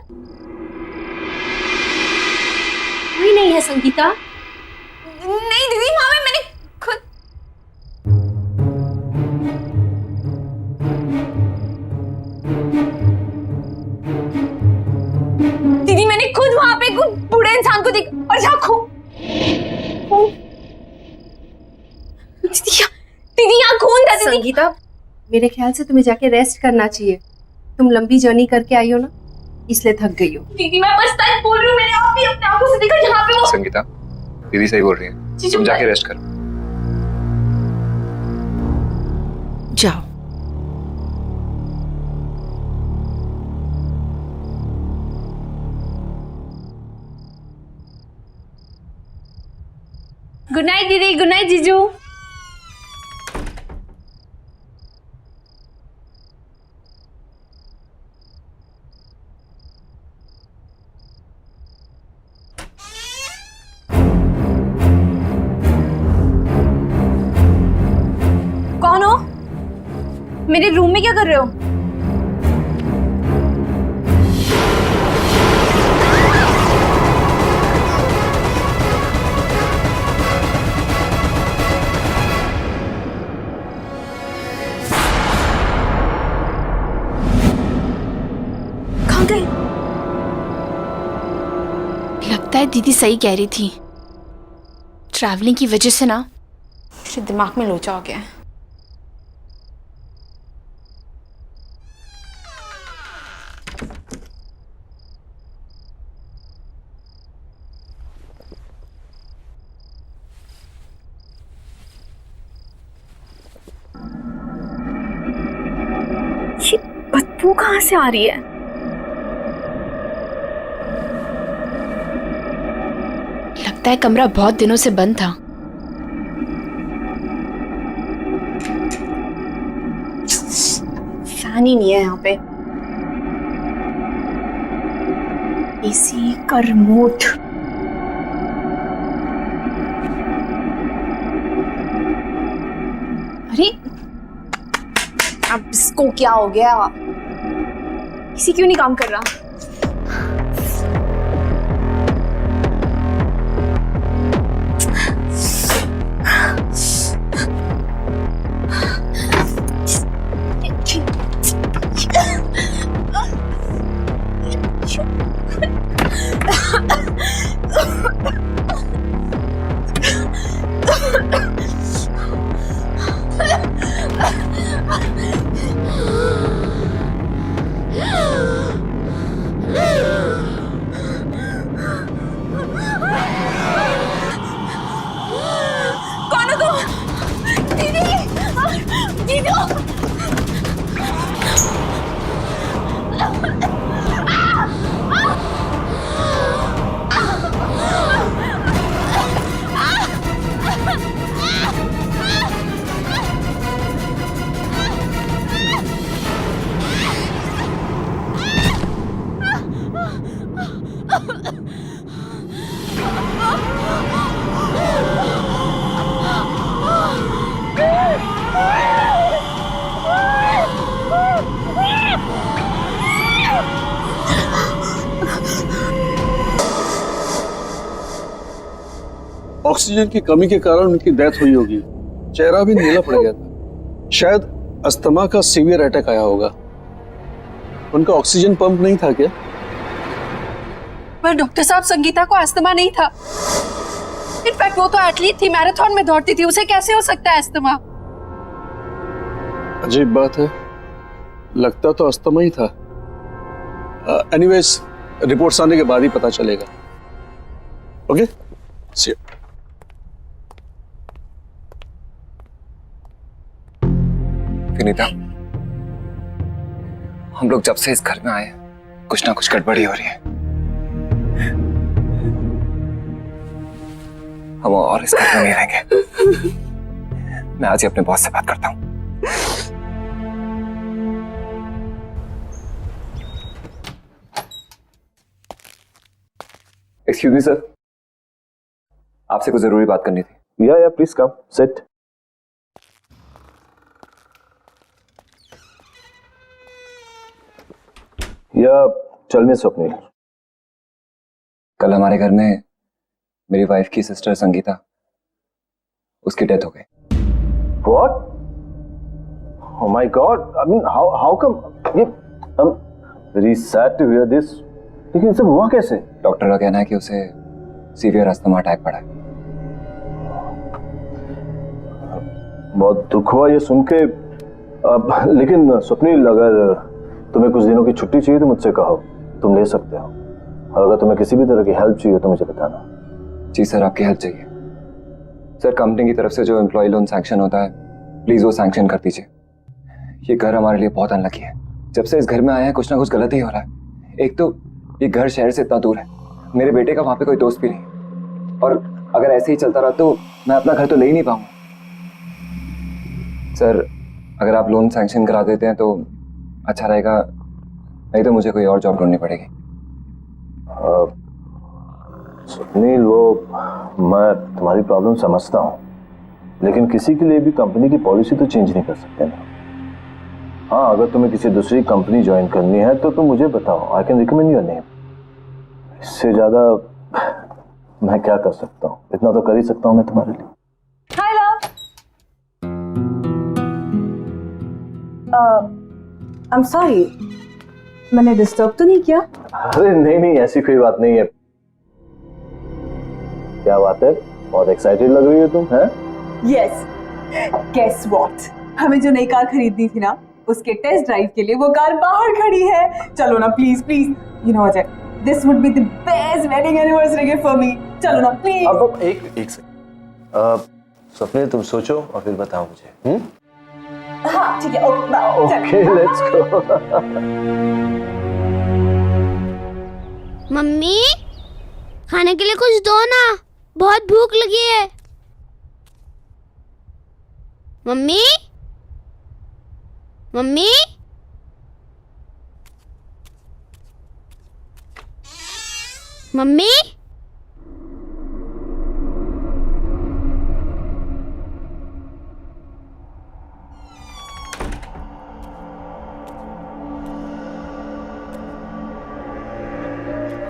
कोई नहीं है संगीता। नहीं दीदी, वहां में मैंने खुद। दीदी, मैंने खुद वहां पे एक बूढ़े इंसान को देखा, और जहाँ दीदी यहाँ खून था। दीदी, संगीता, मेरे ख्याल से तुम्हें जाके रेस्ट करना चाहिए। तुम लंबी जर्नी करके आई हो ना, इसलिए थक गई हो। दीदी मैं बस सच बोल रही हूँ, मैंने आप भी अपने आंखों से देखा जहाँ पे वो। संगीता, दीदी सही बोल रही है, तुम जाके रेस्ट करो। जाओ। गुड नाइट दीदी, गुड नाइट जीजू। कौन हो? मेरे रूम में क्या कर रहे हो? कहाँ गए? लगता है दीदी सही कह रही थी, ट्रैवलिंग की वजह से ना मेरे दिमाग में लोचा हो गया है। ये बदबू कहाँ से आ रही है? लगता है कमरा बहुत दिनों से बंद था। फैन ही नहीं है यहाँ पे। एसी का रिमोट। अरे अब इसको क्या हो गया? एसी क्यों नहीं काम कर रहा? ऑक्सीजन की कमी के कारण उनकी डेथ हुई होगी। चेहरा भी नीला पड़ गया था। शायद अस्थमा का सीवियर अटैक आया होगा। उनका ऑक्सीजन पंप नहीं था क्या? पर डॉक्टर साहब, संगीता को अस्थमा नहीं था। इनफैक्ट वो तो एथलीट थी, मैराथन में दौड़ती थी, उसे कैसे हो सकता है अस्थमा? अजीब बात है, लगता तो अस्थमा ही था। एनीवेज, रिपोर्ट्स आने के बाद ही पता चलेगा। Okay, C you. विनीता, हम लोग जब से इस घर में आए कुछ ना कुछ गड़बड़ी हो रही है। हम और इस घर में नहीं रहेंगे। मैं आज ही अपने बॉस से बात करता हूं। एक्सक्यूज मी सर, आपसे कुछ जरूरी बात करनी थी। या प्लीज कम, सिट। या टेल मी स्वप्निल। कल हमारे घर में मेरी वाइफ की सिस्टर संगीता, उसकी डेथ हो गई। What? Oh my God! I mean, how come? ये I'm very sad to hear this. लेकिन सब हुआ कैसे? डॉक्टर का कहना है कि उसे सीवियर अस्थमा अटैक पड़ा है। बहुत दुख हुआ ये सुन के। लेकिन स्वप्निल, अगर तुम्हें कुछ दिनों की छुट्टी चाहिए तो मुझसे कहो, तुम ले सकते हो। और अगर तुम्हें किसी भी तरह की हेल्प चाहिए तो मुझे बताना। जी सर, आपकी हेल्प चाहिए। सर, कंपनी की तरफ से जो एम्प्लॉय लोन सैंक्शन होता है, प्लीज वो सैंक्शन कर दीजिए। ये घर हमारे लिए बहुत अनलकी है। जब से इस घर में आए हैं कुछ ना कुछ गलत ही हो रहा है। एक तो ये घर शहर से इतना दूर है, मेरे बेटे का वहां पे कोई दोस्त भी नहीं, और अगर ऐसे ही चलता रहा तो मैं अपना घर तो ले ही नहीं पाऊंगा। सर, अगर आप लोन सैंक्शन करा देते हैं तो अच्छा रहेगा, नहीं तो मुझे कोई और जॉब ढूंढनी पड़ेगी। सुनील, वो मैं तुम्हारी प्रॉब्लम समझता हूँ, लेकिन किसी के लिए भी कंपनी की पॉलिसी तो चेंज नहीं कर सकते ना। हाँ, अगर तुम्हें किसी दूसरी कंपनी ज्वाइन करनी है तो तुम मुझे बताओ, I can recommend your name. इससे ज्यादा मैं क्या कर सकता हूँ? इतना तो कर ही सकता हूँ मैं तुम्हारे लिए। हाय लव। आई एम सॉरी, मैंने डिस्टर्ब तो नहीं किया? अरे नहीं, ऐसी कोई बात नहीं है। क्या बात है, बहुत एक्साइटेड लग रही हो तुम, हैं? यस, गेस व्हाट, हमें जो नई कार खरीदनी थी ना, उसके टेस्ट ड्राइव के लिए वो कार बाहर खड़ी है। चलो ना please please, you know Ajay, this would be the best wedding anniversary gift for me. चलो ना प्लीज। अब एक सेकंड, स्वप्निल तुम सोचो और फिर बताओ मुझे। हाँ ठीक है, ओके लेट्स गो। मम्मी, खाने के लिए कुछ दो ना, बहुत भूख लगी है। Mummy, mummy, mummy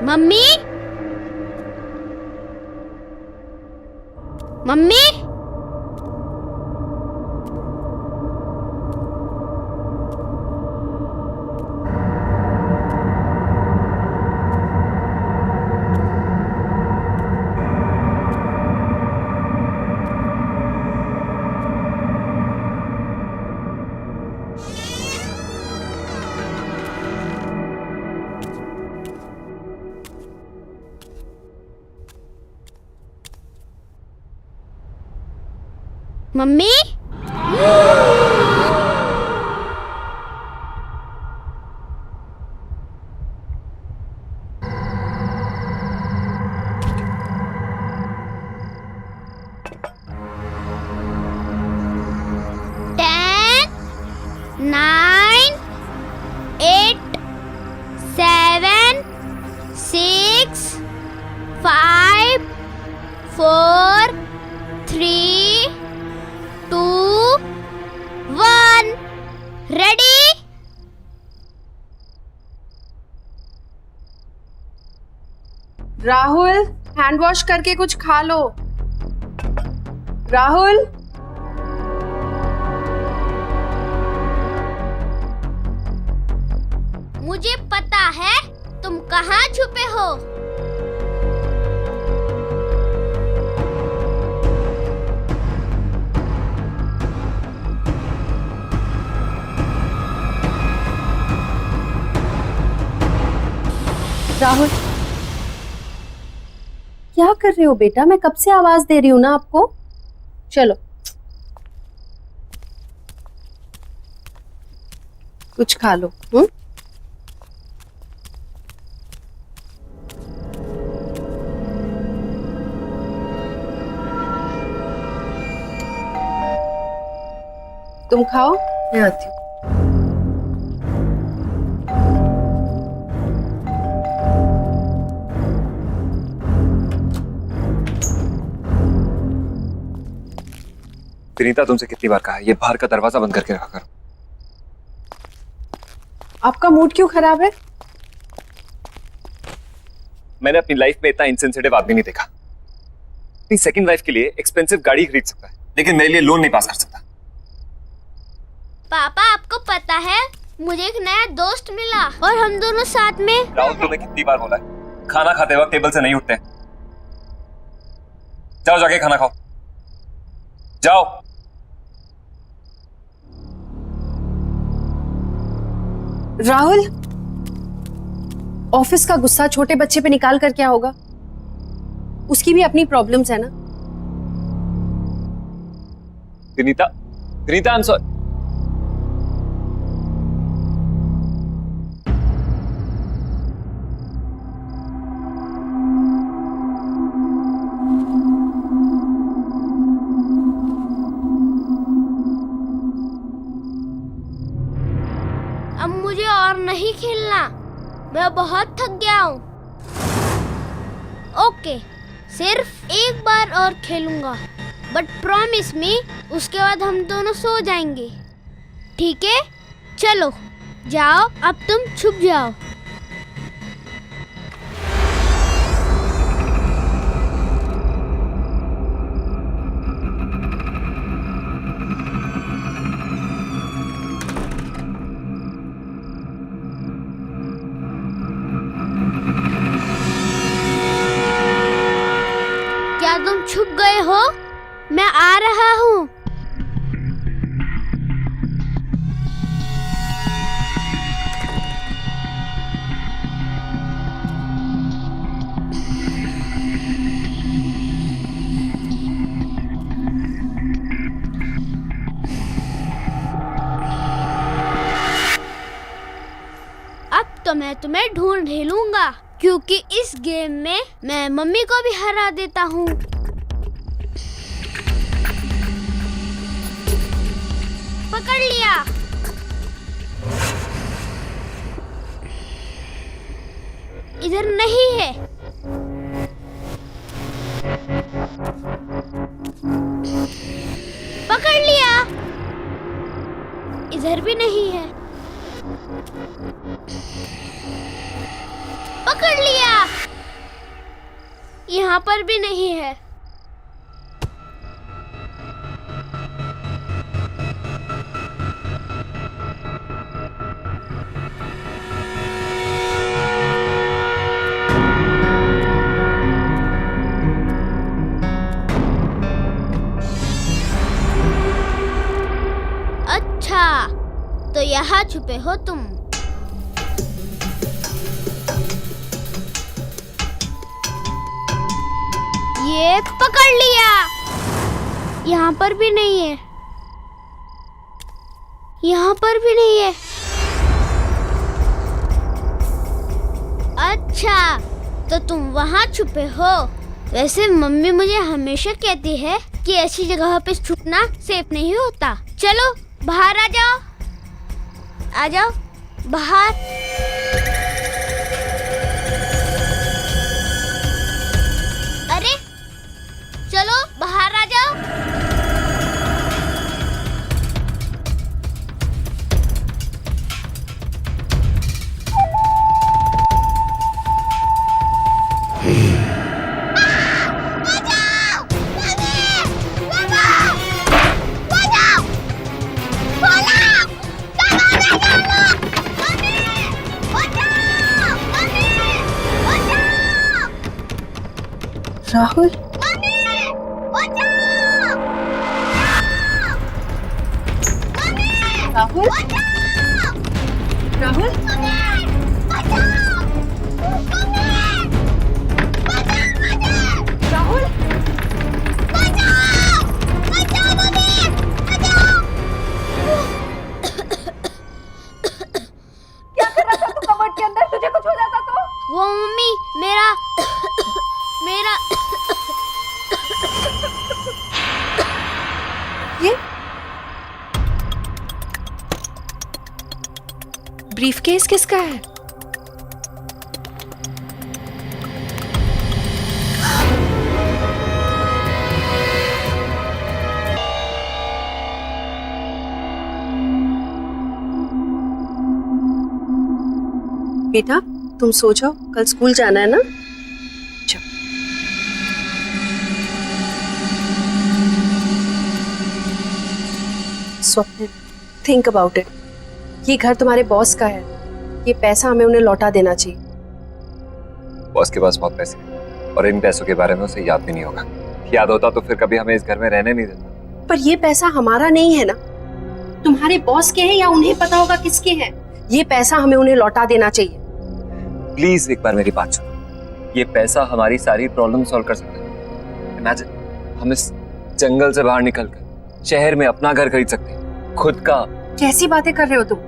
mummy mummy mummy nine 8 7 6 5 4 3 2 1 ready. Rahul hand wash करके कुछ खा लो। राहुल मुझे पता है तुम कहाँ छुपे हो। राहुल क्या कर रहे हो बेटा? मैं कब से आवाज दे रही हूँ ना आपको। चलो कुछ खा लो। तुम खाओ, मैं आती हूँ। विनीता तुमसे कितनी बार कहा है ये बाहर का दरवाजा बंद करके रखा करो। आपका मूड क्यों खराब है? मैंने अपनी लाइफ में इतना इनसेंसिटिव आदमी नहीं देखा। अपनी सेकंड वाइफ के लिए एक्सपेंसिव गाड़ी खरीद सकता है लेकिन मेरे लिए लोन नहीं पास कर सकता। पापा आपको पता है मुझे एक नया दोस्त मिला और हम दोनों साथ में। राहुल तुम्हें कितनी बार बोला है खाना खाते वक्त टेबल से नहीं उठते। जाओ जाके खाना खाओ, जाओ। राहुल ऑफिस का गुस्सा छोटे बच्चे पे निकाल कर क्या होगा? उसकी भी अपनी प्रॉब्लम्स है ना। Vinita Vinita I am sorry. अब मुझे और नहीं खेलना, मैं बहुत थक गया हूँ। ओके सिर्फ एक बार और खेलूंगा बट प्रॉमिस मी उसके बाद हम दोनों सो जाएंगे, ठीक है? चलो जाओ अब तुम छुप जाओ। क्या तुम छुप गए हो? मैं आ रहा हूँ। अब तो मैं तुम्हें ढूंढ ही लूंगा क्योंकि इस गेम में मैं मम्मी को भी हरा देता हूँ। पकड़ लिया। इधर नहीं है। इधर भी नहीं है। पकड़ लिया। यहाँ पर भी नहीं है। अच्छा, तो यहाँ छुपे हो तुम। ये पकड़ लिया। यहाँ पर भी नहीं है। यहाँ पर भी नहीं है। अच्छा, तो तुम वहाँ छुपे हो। वैसे मम्मी मुझे हमेशा कहती है कि ऐसी जगह पे छुपना सेफ नहीं होता। चलो बाहर आ जाओ। आ जाओ बाहर। अरे चलो बाहर आ जाओ। राहुल, राहुल, राहुल, राहुल, क्या कर रहा था तू कबर्ड के अंदर? तुझे कुछ हो जाता तो? वो मम्मी मेरा ये ब्रीफकेस किसका है? बेटा तुम सो जाओ, कल स्कूल जाना है ना। स्वप्न, थिंक अबाउट इट। ये घर तुम्हारे बॉस का है। ये पैसा हमें उन्हें लौटा देना चाहिए। बॉस के पास बहुत पैसे हैं और इन पैसों के बारे में उसे याद भी नहीं होगा। याद होता तो फिर कभी हमें इस घर में रहने नहीं देता। पर ये पैसा हमारा नहीं है ना, तुम्हारे बॉस के हैं या उन्हें पता होगा किसके हैं। ये पैसा हमें उन्हें लौटा देना चाहिए। प्लीज एक बार मेरी बात सुनो। ये पैसा हमारी सारी प्रॉब्लम सॉल्व कर सकता है। इमेजिन हम इस जंगल से बाहर निकलकर शहर में अपना घर खरीद सकते हैं, खुद का। कैसी बातें कर रहे हो तुम?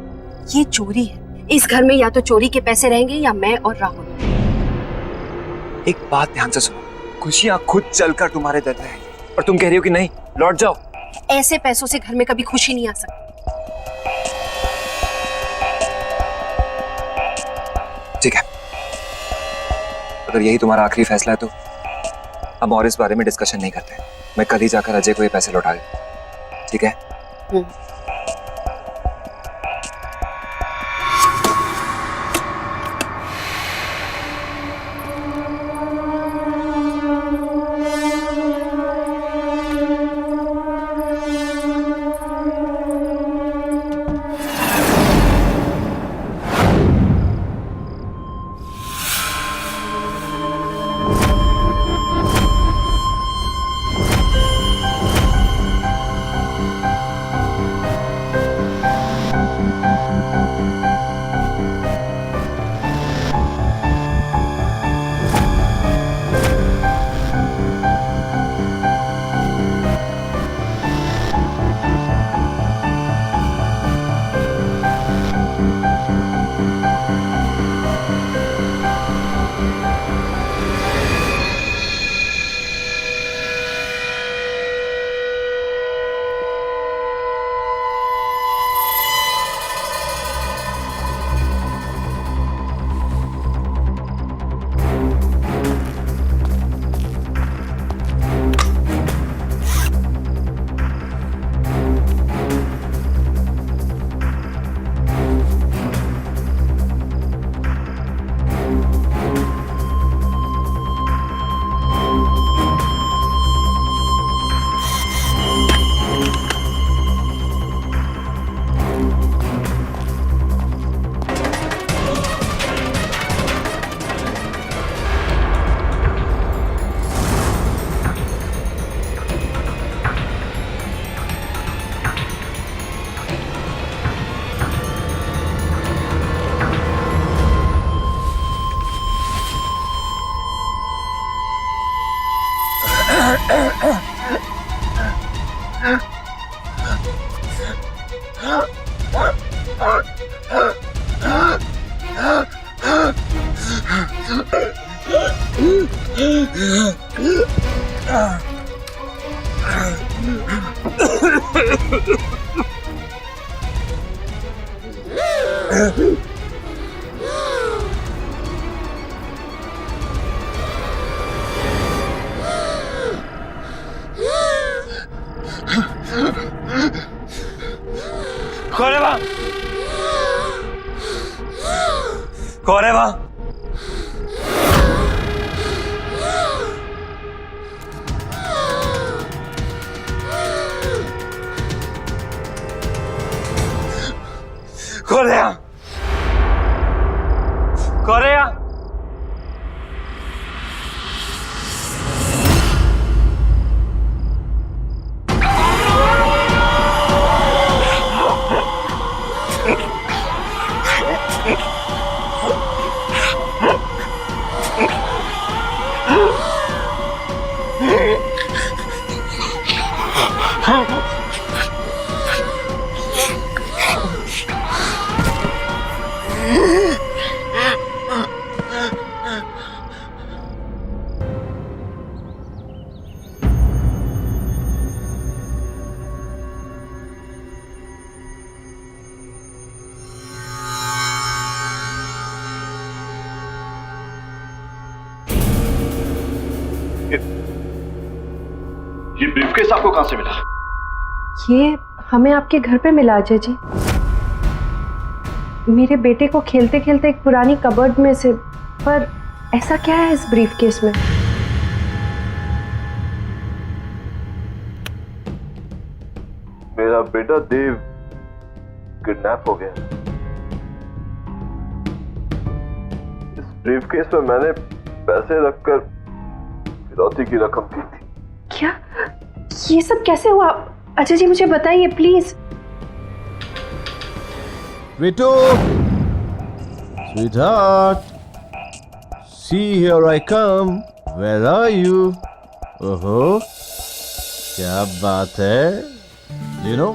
ये चोरी है। इस घर में या तो चोरी के पैसे रहेंगे या मैं और राहुल। एक बात ध्यान से सुनो, खुशियां खुद चलकर तुम्हारे दर पे रहेंगी और तुम कह रही हो कि नहीं, लौट जाओ। ऐसे पैसों से घर में कभी खुशी नहीं आ सकती। ठीक है, अगर यही तुम्हारा आखिरी फैसला है तो हम और इस बारे में डिस्कशन नहीं करते। मैं कल ही जाकर अजय को ये पैसे लौटा दूं, ठीक है? कौन है वहाँ? कौन है वहाँ? कौन है यहाँ? कौन है यहाँ? ये ब्रीफकेस आपको कहां से मिला? ये हमें आपके घर पे मिला अजय जी। मेरे बेटे को खेलते खेलते एक पुरानी कबर्ड में से। पर ऐसा क्या है इस ब्रीफकेस में? मेरा बेटा देव किडनैप हो गया। इस ब्रीफकेस में मैंने पैसे रखकर फिरौती की रकम दी थी। क्या? ये सब कैसे हुआ? अजय जी मुझे बताइए प्लीज। बेटो, sweetheart, see here I come. Where are you? ओहो, क्या बात है? You know,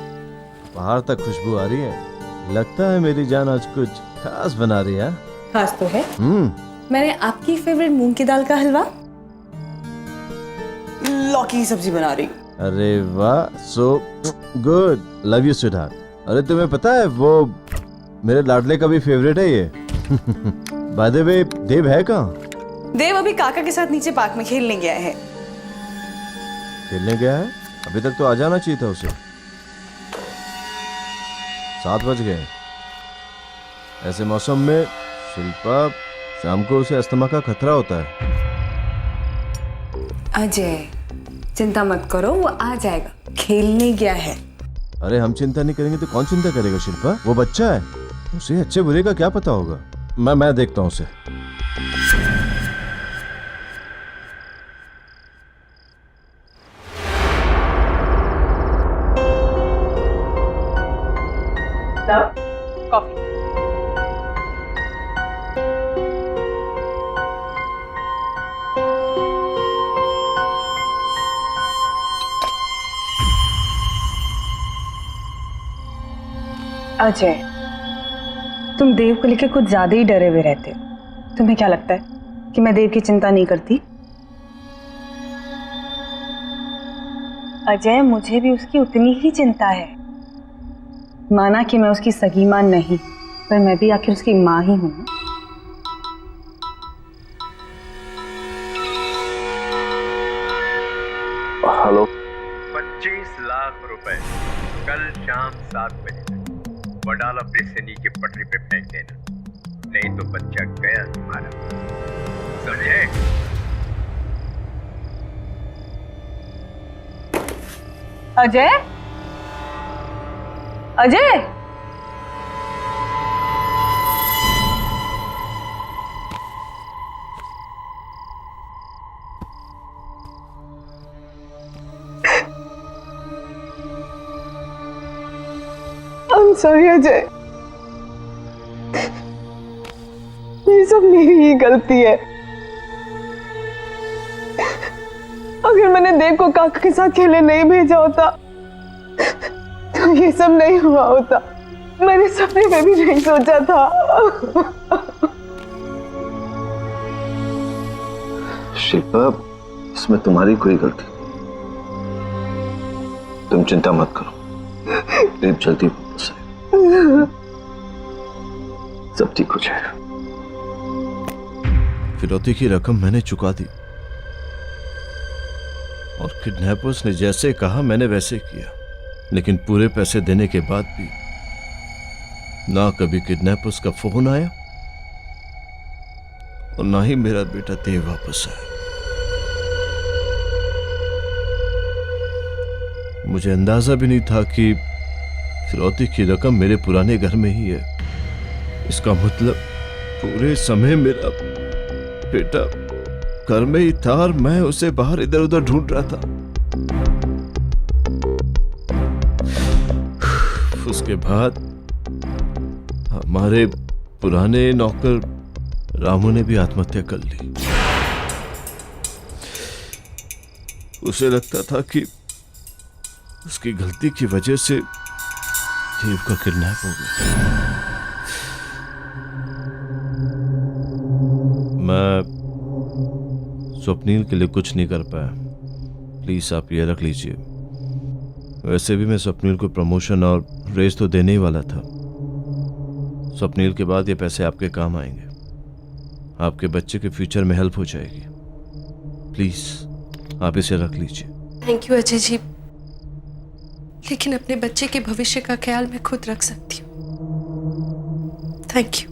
बाहर तक खुशबू आ रही है। लगता है मेरी जान आज कुछ खास बना रही है। खास तो है। मैंने आपकी फेवरेट मूंग की दाल का हलवा, लौकी की सब्जी बना रही। अरे वाह, so good. Love you, sweetheart. अरे तुम्हें पता है वो मेरे लाडले का भी फेवरेट है ये। By the way, देव है कहाँ? देव अभी काका के साथ नीचे पार्क में खेलने गया है। खेलने गया है? अभी तक तो आ जाना चाहिए था उसे। 7 बज गए। ऐसे मौसम में शिल्पा, शाम को उसे अस्थमा का खतरा होता है। अजय, चिंता मत करो, वो आ जाएगा। खेलने गया है। अरे हम चिंता नहीं करेंगे तो कौन चिंता करेगा शिल्पा? वो बच्चा है, उसे अच्छे बुरे का क्या पता होगा। मैं देखता हूँ उसे। कॉफी। अजय, तुम देव को लेकर कुछ ज्यादा ही डरे हुए रहते हो। तुम्हें क्या लगता है कि मैं देव की चिंता नहीं करती? अजय, मुझे भी उसकी उतनी ही चिंता है। माना कि मैं उसकी सगी मां नहीं, पर मैं भी आखिर उसकी मां ही हूं। हेलो। 25 लाख रुपए कल शाम 7 बजे तक वडाला ब्रिज से नीचे पटरी पे फेंक देना, नहीं तो बच्चा गया तुम्हारा। समझे? अजय, अजय, I'm sorry अजय, ये सब मेरी ही गलती है। अगर मैंने देव को काका के साथ खेलने नहीं भेजा होता तो ये सब नहीं हुआ होता। मैंने सपने में भी नहीं सोचा था। शिल्पा, इसमें तुम्हारी कोई गलती, तुम चिंता मत करो, देव जल्दी वापस आएगा, सब ठीक हो जाएगा। फिरौती की रकम मैंने चुका दी और किडनैपर्स ने जैसे कहा मैंने वैसे किया, लेकिन पूरे पैसे देने के बाद भी ना कभी किडनैपर्स का फोन आया और ना ही मेरा बेटा देव वापस आया। मुझे अंदाजा भी नहीं था कि फिरौती की रकम मेरे पुराने घर में ही है। इसका मतलब पूरे समय मेरा बेटा घर में ही था और मैं उसे बाहर इधर उधर ढूंढ रहा था। उसके बाद हमारे पुराने नौकर रामू ने भी आत्महत्या कर ली। उसे लगता था कि उसकी गलती की वजह से देव का किडनैप हो गया। मैं स्वप्नील के लिए कुछ नहीं कर पाया, प्लीज आप ये रख लीजिए। वैसे भी मैं स्वप्नील को प्रमोशन और रेस तो देने ही वाला था। स्वप्नील के बाद ये पैसे आपके काम आएंगे, आपके बच्चे के फ्यूचर में हेल्प हो जाएगी। प्लीज आप इसे रख लीजिए। थैंक यू अजय जी, लेकिन अपने बच्चे के भविष्य का ख्याल मैं खुद रख सकती हूँ। Thank you.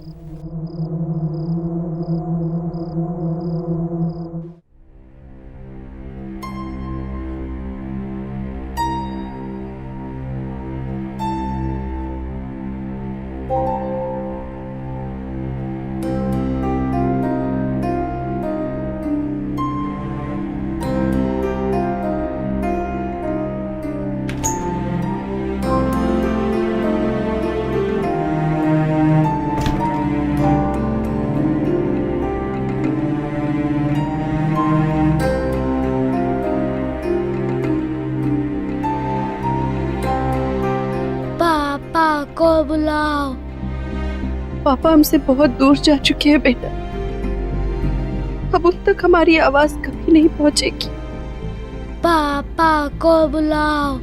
को बुलाओ। पापा हमसे बहुत दूर जा चुके हैं बेटा, अब उन तक हमारी आवाज कभी नहीं पहुंचेगी। पापा को बुलाओ।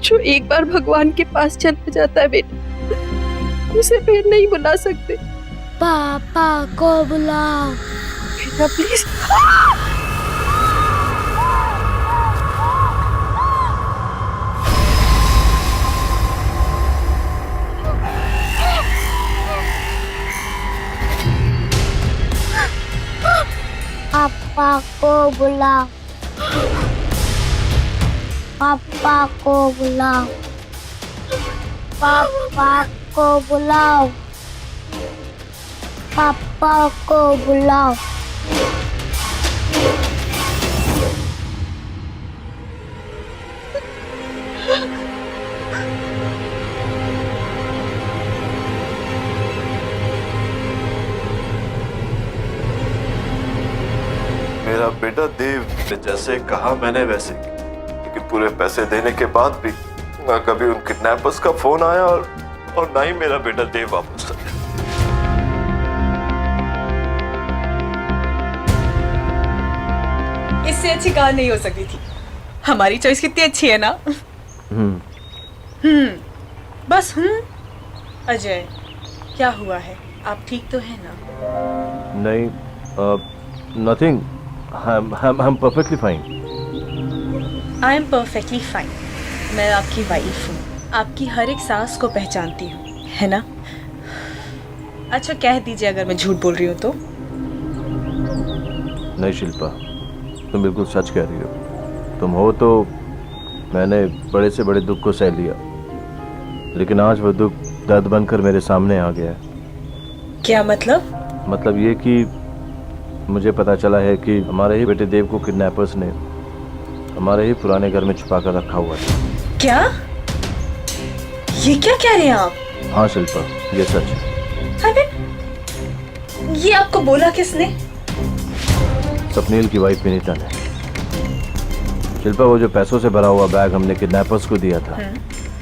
जो एक बार भगवान के पास चला जाता है बेटा, उसे फिर नहीं बुला सकते। पापा को बुलाओ बेटा प्लीज। पापा को बुलाओ। पापा को बुलाओ। पापा को बुलाओ। पापा को बुलाओ। मेरा बेटा देव ने जैसे कहा मैंने वैसे किया, लेकिन पूरे पैसे देने के बाद भी ना कभी उन किडनैपर्स का फोन आया और ना ही मेरा बेटा देव वापस आया। इससे अच्छी कार नहीं हो सकती थी। हमारी चॉइस कितनी अच्छी है ना। बस अजय, क्या हुआ है? आप ठीक तो है ना? नहीं, nothing, I am perfectly fine. I am perfectly fine. मैं आपकी वाइफ हूँ, आपकी हर एक सांस को पहचानती हूँ, है ना? अच्छा कह दीजिए अगर मैं झूठ बोल रही हूँ तो। नहीं शिल्पा, तुम बिल्कुल सच कह रही हो। तुम हो तो मैंने बड़े से बड़े दुख को सह लिया, लेकिन आज वो दुख दर्द बनकर मेरे सामने आ गया है। क्या मतलब? मतलब ये कि मुझे पता चला है कि हमारे ही बेटे देव को किडनैपर्स ने हमारे ही पुराने घर में छुपा कर रखा हुआ था। क्या? ये क्या कह रहे हैं आप? हाँ शिल्पा, ये सच है। अरे ये आपको बोला किसने? स्वप्नील की वाइफ विनीता ने। शिल्पा, वो जो पैसों से भरा हुआ बैग हमने किडनैपर्स को दिया था,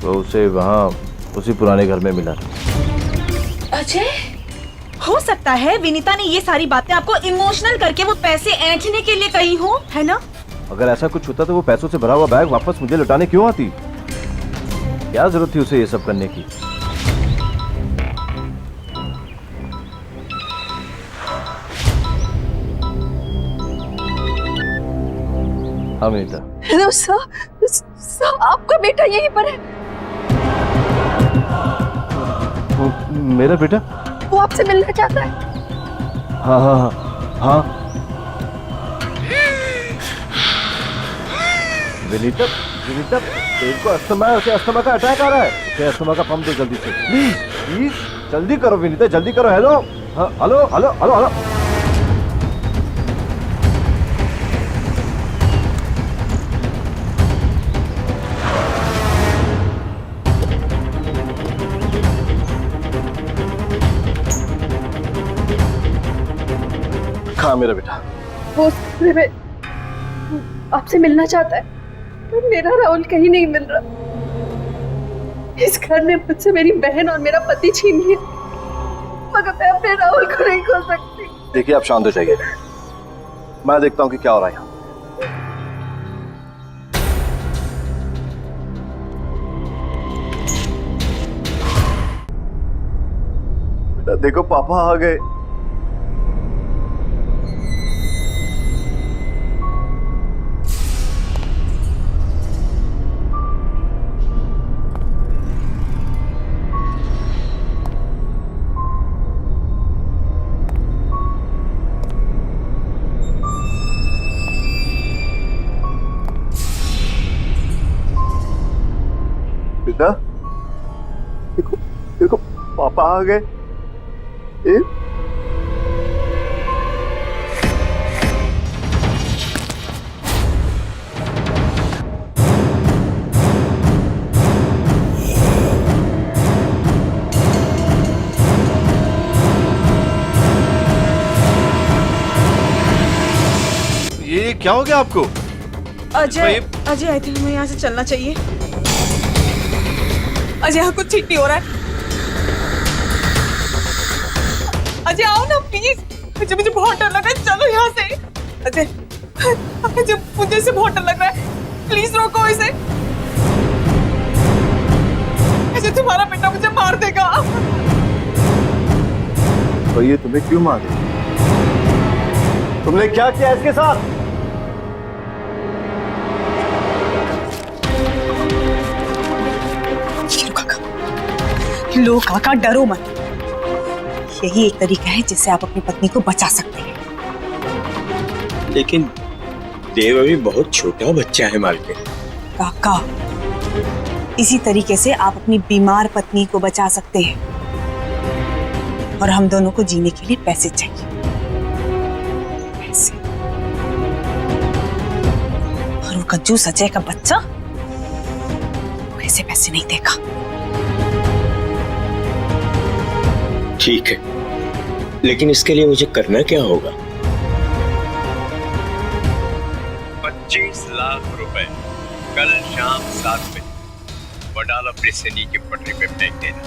तो उसे वहाँ उसी पुराने घर में मिला था। अजय? हो सकता है विनीता ने ये सारी बातें आपको इमोशनल करके वो पैसे ऐंठने के लिए कही हो, है ना? अगर ऐसा कुछ होता तो वो पैसों से भरा हुआ बैग वापस मुझे लौटाने क्यों आती? क्या जरूरत थी उसे ये सब करने की? हाँ विनीता। हेलो सर, आपका बेटा यहीं पर है। मेरा बेटा? वो आपसे मिलना चाहता है। हाँ हाँ हाँ हाँ। विनीता, विनीता, तेरे को अस्थमा है, उसे अस्थमा का अटैक आ रहा है। उसे अस्थमा का पंप दो जल्दी से, प्लीज प्लीज जल्दी करो विनीता, जल्दी करो। हेलो, हाँ, हेलो हेलो हेलो हेलो। कहाँ मेरा बेटा? वो आपसे मिलना चाहता है, पर मेरा राहुल कहीं नहीं मिल रहा। इस घर ने मुझसे मेरी बहन और मेरा पति छीन लिया, मगर मैं अपने राहुल को नहीं खो सकती। देखिए आप शांत हो जाइए, मैं देखता हूँ कि क्या हो रहा है यहाँ। बेटा देखो पापा आ गए। बेटा देखो देखो पापा आ गए। ये क्या हो गया आपको? अजय, अजय आई थिंक हमें यहाँ से चलना चाहिए। अजय यहाँ कुछ ठीक नहीं हो रहा है। अजय आओ ना प्लीज, अजय मुझे बहुत डर लग रहा है, चलो यहाँ से। अजय, अजय मुझे इसे बहुत डर लग रहा है, प्लीज रोको इसे। अजय तुम्हारा बेटा मुझे मार देगा। तो ये तुम्हें क्यों मारे? तुमने क्या किया इसके साथ? लो काका डरो मत, यही एक तरीका है जिससे आप अपनी पत्नी को बचा सकते हैं। लेकिन देव अभी बहुत छोटा बच्चा है मालकिन। काका इसी तरीके से आप अपनी बीमार पत्नी को बचा सकते हैं, और हम दोनों को जीने के लिए पैसे चाहिए। पैसे। और वो कंजूस अजय का बच्चा ऐसे पैसे नहीं देगा। ठीक है, लेकिन इसके लिए मुझे करना क्या होगा? 25 लाख रुपए कल शाम 7 बजे वडाला ब्रिज से नीचे पटरी पे फेंक देना।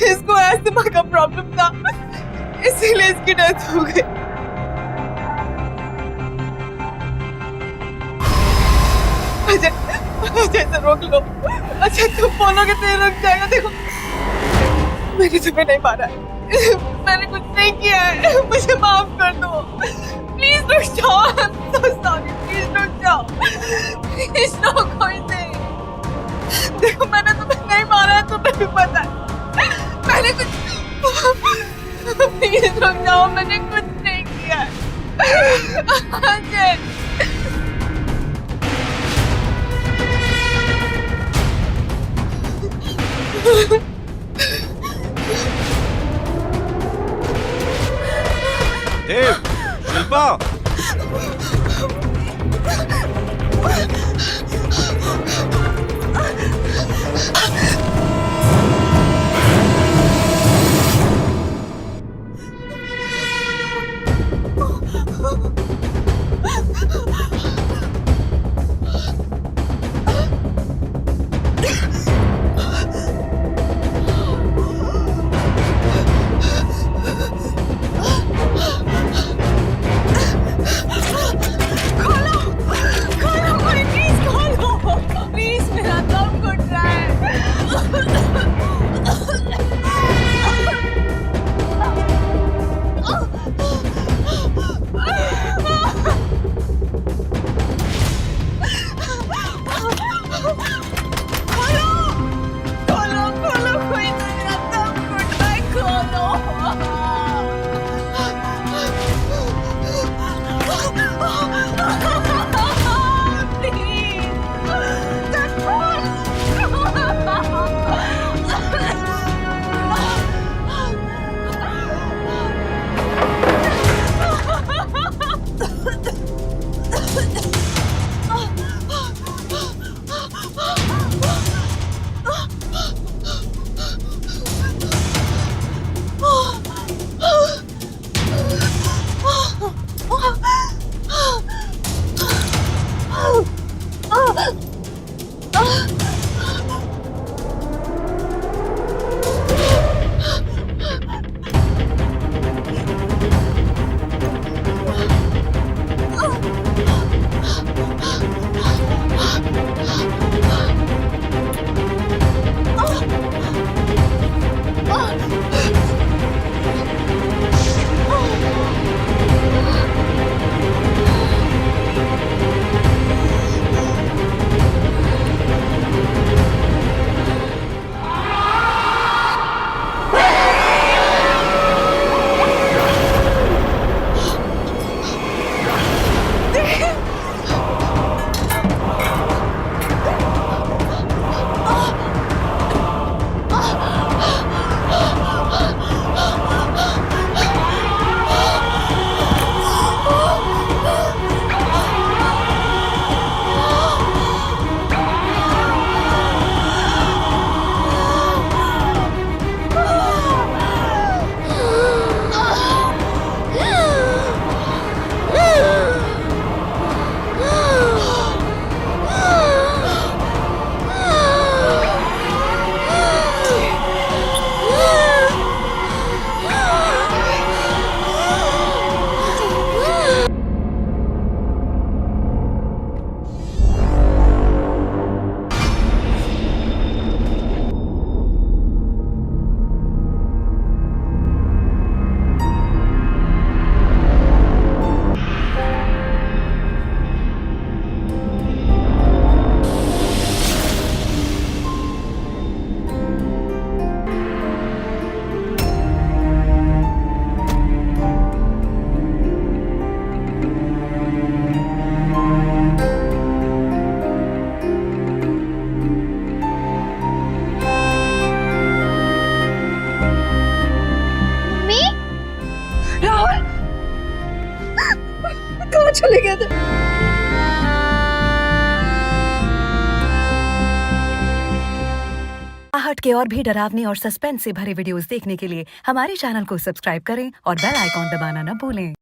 इसको अस्थमा का प्रॉब्लम था, इसीलिए इसकी डेथ हो गई। अजय, अजय से रोक लो। अजय तुम बोलोगे तो ये रुक जाएगा। देखो मैंने तुम्हें नहीं मारा है, मैंने कुछ नहीं किया है, मुझे माफ कर दो। प्लीज रुक जाओ, I'm so sorry, प्लीज रुक जाओ, प्लीज रोको इसे। देखो मैंने तुम्हें नहीं मारा है, तुम्हें भी पता है, मैंने कुछ प्लीज रुक जाओ, मैंने कुछ नहीं किया है। अजय देव, शिल्पा, प्लीज मेरा दम घुट रहा है खोलो खोलो कोई तो मेरा दम घुट रहा है खोलो चले गए थे। आहट के और भी डरावनी और सस्पेंस से भरे वीडियोस देखने के लिए हमारे चैनल को सब्सक्राइब करें और बेल आइकॉन दबाना न भूलें।